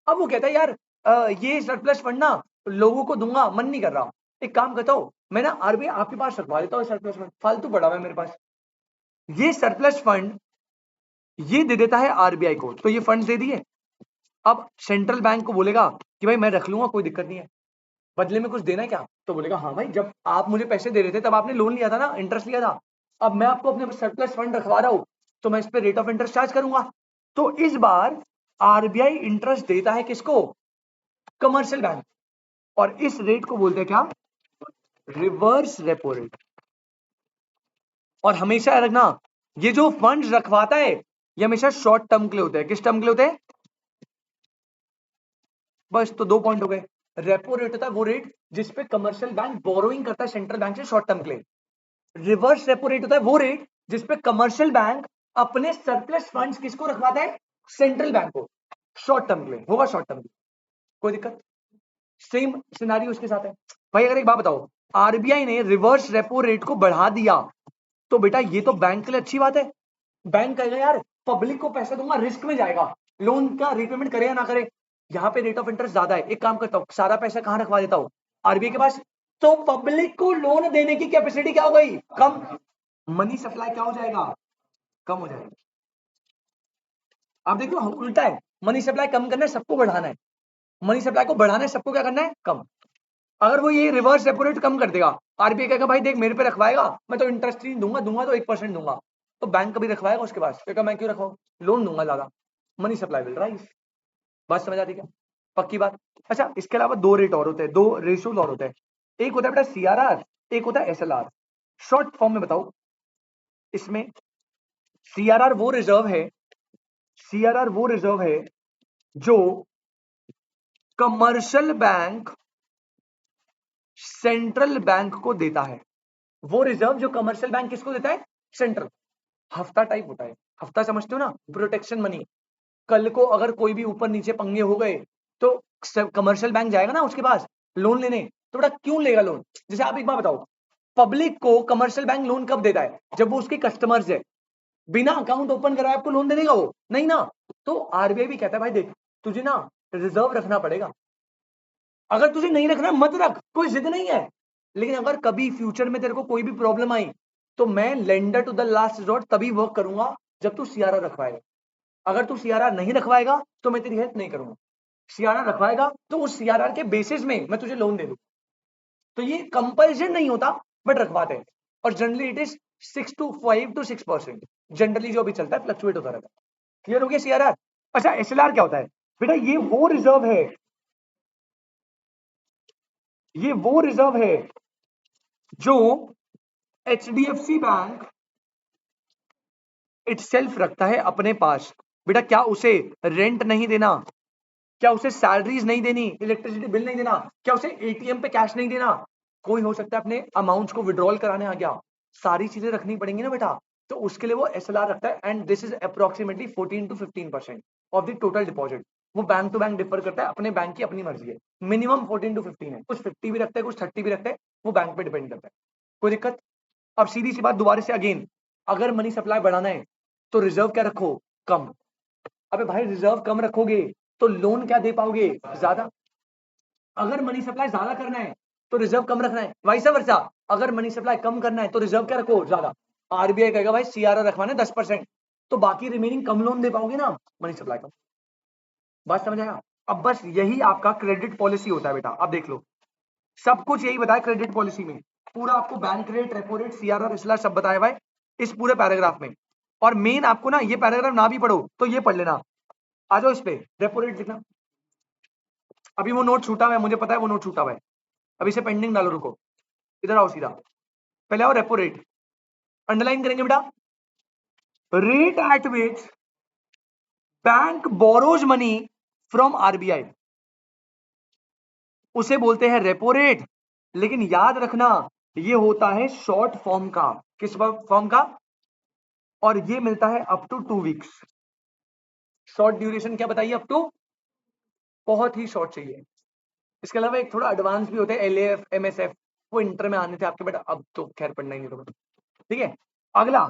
अब वो कहता है यार ये सरप्लस फंड ना लोगों को दूंगा, मन नहीं कर रहा, एक काम करता हूँ मैं ना आरबीआई आपके पास रखवा देता हूँ सरप्लस फंड, फालतू पड़ा हुआ है मेरे पास। ये सरप्लस फंड ये दे देता है आरबीआई को, तो ये फंड दे दिए। अब सेंट्रल बैंक को बोलेगा कि भाई मैं रख लूंगा, कोई दिक्कत नहीं है, बदले में कुछ देना है क्या? तो बोलेगा हाँ भाई, जब आप मुझे पैसे दे रहे थे तब आपने लोन लिया था ना, इंटरेस्ट लिया था, अब मैं आपको अपने सरप्लस फंड रखवा रहा हूं तो मैं इस पे रेट ऑफ इंटरेस्ट चार्ज करूंगा। तो इस बार आरबीआई इंटरेस्ट देता है किसको? कमर्शियल बैंक, और इस रेट को बोलते हैं क्या? Reverse repo rate. और हमेशा याद रखना, ये जो फंड रखवाता है ये हमेशा शॉर्ट टर्म के लिए होता है। किस टर्म के लिए होते हैं? बस, तो 2 पॉइंट हो गए। रेपो रेट होता है वो रेट जिसपे कमर्शियल बैंक बोरोइंग करता है सेंट्रल बैंक से शॉर्ट टर्म के लिए। रिवर्स रेपो रेट होता है वो रेट जिसपे कमर्शियल बैंक अपने सरप्लस फंड्स किसको रखवाता है? सेंट्रल बैंक को, शॉर्ट टर्म के लिए होगा, शॉर्ट टर्म के लिए। कोई दिक्कत? सेम सिनारियो उसके साथ है भाई। अगर एक बात बताओ, आरबीआई ने रिवर्स रेपो रेट को बढ़ा दिया तो बेटा ये तो बैंक के लिए अच्छी बात है। बैंक कहेगा यार पब्लिक को पैसा दूंगा, रिस्क में जाएगा, लोन का रीपेमेंट करे या ना करे, यहाँ पे रेट ऑफ इंटरेस्ट ज्यादा है, एक काम करता हूँ सारा पैसा कहाँ रखवा देता हूँ? आरबीआई के पास। तो पब्लिक को लोन देने की कैपेसिटी क्या हो गई? कम। मनी सप्लाई क्या हो जाएगा? कम हो जाएगा। आप देखो उल्टा है, मनी सप्लाई कम करना है, सबको बढ़ाना है। मनी सप्लाई को बढ़ाना है, सबको क्या करना है? कम। अगर वो ये रिवर्स रेपो रेट कम कर देगा, आरबीआई कहेगा भाई देख मेरे पे रखवाएगा, मैं तो इंटरेस्ट नहीं दूंगा, दूंगा तो 1% दूंगा, तो बैंक कभी रखवाएगा उसके पास? कहेगा मैं क्यों रखवाऊं, लोन दूंगा ज्यादा, मनी सप्लाई विल राइज। बात समझ आती क्या? पक्की बात। अच्छा, इसके अलावा 2 रेट और होते हैं, 2 रेशियोज और होते हैं। एक होता है बेटा सीआरआर, एक होता है एसएलआर। शॉर्ट फॉर्म में बताओ, इसमें सीआरआर वो रिजर्व है, सीआरआर वो रिजर्व है जो कमर्शियल बैंक सेंट्रल बैंक को देता है। वो रिजर्व जो कमर्शियल बैंक किसको देता है? सेंट्रल। हफ्ता टाइप होता है, हफ्ता समझते हो ना, प्रोटेक्शन मनी। कल को अगर कोई भी ऊपर नीचे पंगे हो गए तो कमर्शियल बैंक जाएगा ना उसके पास लोन लेने, तो बेटा क्यों लेगा लोन? जैसे आप एक बार बताओ, पब्लिक को कमर्शियल बैंक लोन कब देता है? जब वो उसके कस्टमर्स है। बिना अकाउंट ओपन कराए आपको लोन दे देगा वो? नहीं ना। तो आरबीआई भी कहता है भाई देख तुझे ना रिजर्व रखना पड़ेगा, अगर तुझे नहीं रखना मत रख, कोई जिद नहीं है, लेकिन अगर कभी फ्यूचर में तेरे को कोई भी प्रॉब्लम आई तो मैं lender to the last resort तभी वर्क करूंगा जब तू सीआरआर रखवाएगा। अगर तू सीआरआर नहीं रखवाएगा तो मैं तेरी हेल्प नहीं करूंगा, सीआरआर रखवाएगा तो उस सीआरआर के बेसिस में मैं तुझे लोन दे दूं। तो ये कंपल्शन नहीं होता, बट रखवाते हैं। और generally it is 5 to 6%, generally जो भी चलता है, फ्लक्चुएट होता रहता है। क्लियर हो गया सीआरआर? अच्छा, एसएलआर क्या होता है? बेटा ये वो रिजर्व है, ये वो रिजर्व है जो एचडीएफसी बैंक इटसेल्फ रखता है अपने पास। बेटा क्या उसे रेंट नहीं देना, क्या उसे सैलरीज नहीं देनी, इलेक्ट्रिसिटी बिल नहीं देना, क्या उसे एटीएम पे कैश नहीं देना, कोई हो सकता है अपने अमाउंट्स को विड्रॉल कराने आ गया, सारी चीजें रखनी पड़ेंगी ना बेटा। तो उसके लिए वो एसएलआर रखता है, and this is approximately 14 to 15% of the total deposit. वो बैंक टू बैंक डिफर करता है, अपने बैंक की अपनी मर्जी है। मिनिमम 14 to 15 है, कुछ 50 भी रखता है, कुछ 30 भी रखता है, वो बैंक पे डिपेंड करता है। कोई दिक्कत? अब सीधी सी बात दोबारा से अगेन, अगर मनी सप्लाई बढ़ाना है तो रिजर्व क्या रखो? कम। अबे भाई रिजर्व कम रखोगे तो लोन क्या दे पाओगे? ज्यादा। अगर मनी सप्लाई ज्यादा करना है तो रिजर्व कम रखना है, वाइस वर्सा। अगर मनी सप्लाई कम करना है तो रिजर्व क्या रखो? ज्यादा। आरबीआई कहेगा भाई सीआरआर रखवाना है 10%, तो बाकी रिमेनिंग कम लोन दे पाओगे ना, मनी सप्लाई कम। बात समझ आया? अब बस यही आपका क्रेडिट पॉलिसी होता है बेटा। अब देख लो, सब कुछ यही बताया क्रेडिट पॉलिसी में, पूरा आपको bank rate, repo rate, CRR, SLR सब बताया भाई इस पूरे पैराग्राफ में। और मेन आपको ना ये पैराग्राफ ना भी पढ़ो तो ये पढ़ लेना। आ जाओ इस पे, रेपो रेट लिखना। अभी वो नोट छूटा हुआ है, मुझे पता है वो नोट छूटा हुआ है, अभी से पेंडिंग डालो, रुको, इधर आओ सीधा, पहले आओ रेपो रेट, अंडरलाइन करेंगे बेटा। Rate at which bank borrows money from RBI, उसे बोलते हैं रेपो रेट। लेकिन याद रखना ये होता है शॉर्ट फॉर्म का। किस फॉर्म का? और ये मिलता है up to 2 weeks. Short duration क्या बताइए? अप टू, बहुत ही शॉर्ट चाहिए। इसके अलावा एक थोड़ा एडवांस भी होते हैं, एलएएफ, एमएसएफ, वो इंटर में आने थे आपके, बेटा अब तो खैर पढ़ना ही नहीं तो। ठीक है, अगला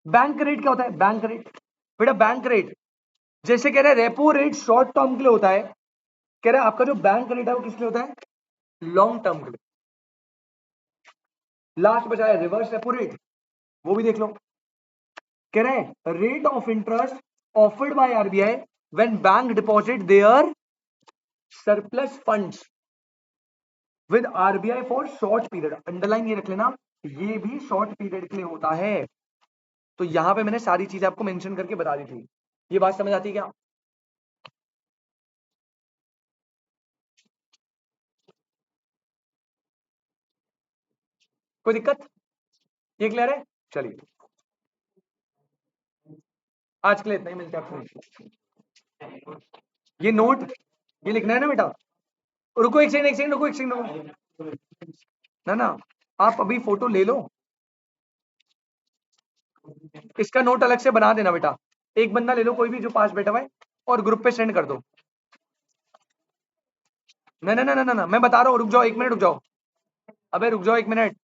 बैंक रेट क्या होता है? बैंक रेट, बेटा बैंक रेट जैसे कह रहे हैं रेपो रेट शॉर्ट टर्म के लिए होता है, कह रहा है आपका जो बैंक रेट है वो किस लिए होता है? लॉन्ग टर्म के लिए। लास्ट बचा है रिवर्स रेपो रेट, वो भी देख लो। कह रहे हैं rate of interest offered by RBI when bank deposit their surplus funds with RBI for short period. Underline ये रख लेना, ये भी शॉर्ट पीरियड के लिए होता है। तो यहां पे मैंने सारी चीजें आपको मेंशन करके बता दी थी। ये बात समझ आती है क्या? कोई दिक्कत? ये क्लियर है? चलिए आज के लिए इतना ही, मिलते हैं आपको। ये नोट ये लिखना है ना बेटा? रुको एक सेकंड, एक सेकंड रुको, एक सेकंड रुको ना ना, आप अभी फोटो ले लो, इसका नोट अलग से बना देना बेटा। एक बंदा ले लो कोई भी जो पास बैठा हुआ है और ग्रुप पे सेंड कर दो। ना ना ना ना ना, मैं बता रहा हूँ, रुक जाओ 1 मिनट, रुक जाओ, अबे रुक जाओ 1 मिनट,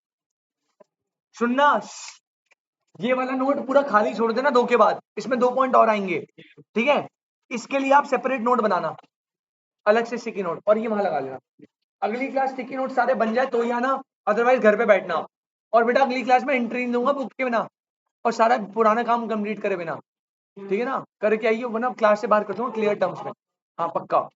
सुनना। ये वाला नोट पूरा खाली छोड़ देना 2 के बाद, इसमें 2 पॉइंट और आएंगे, ठीक है? इसके लिए आप सेपरेट नोट बनाना, अलग से स्टिकी नोट, और ये वहां लगा लेना। अगली क्लास स्टिकी नोट सारे बन जाए तो ही आना, अदरवाइज घर पे बैठना। और बेटा अगली क्लास में एंट्री नहीं दूंगा बुक के बिना, और सारा पुराना काम कंप्लीट करे बिना, ठीक है ना? करके आइए, वरना क्लास से बाहर कर दूंगा क्लियर टर्म्स में। हाँ पक्का।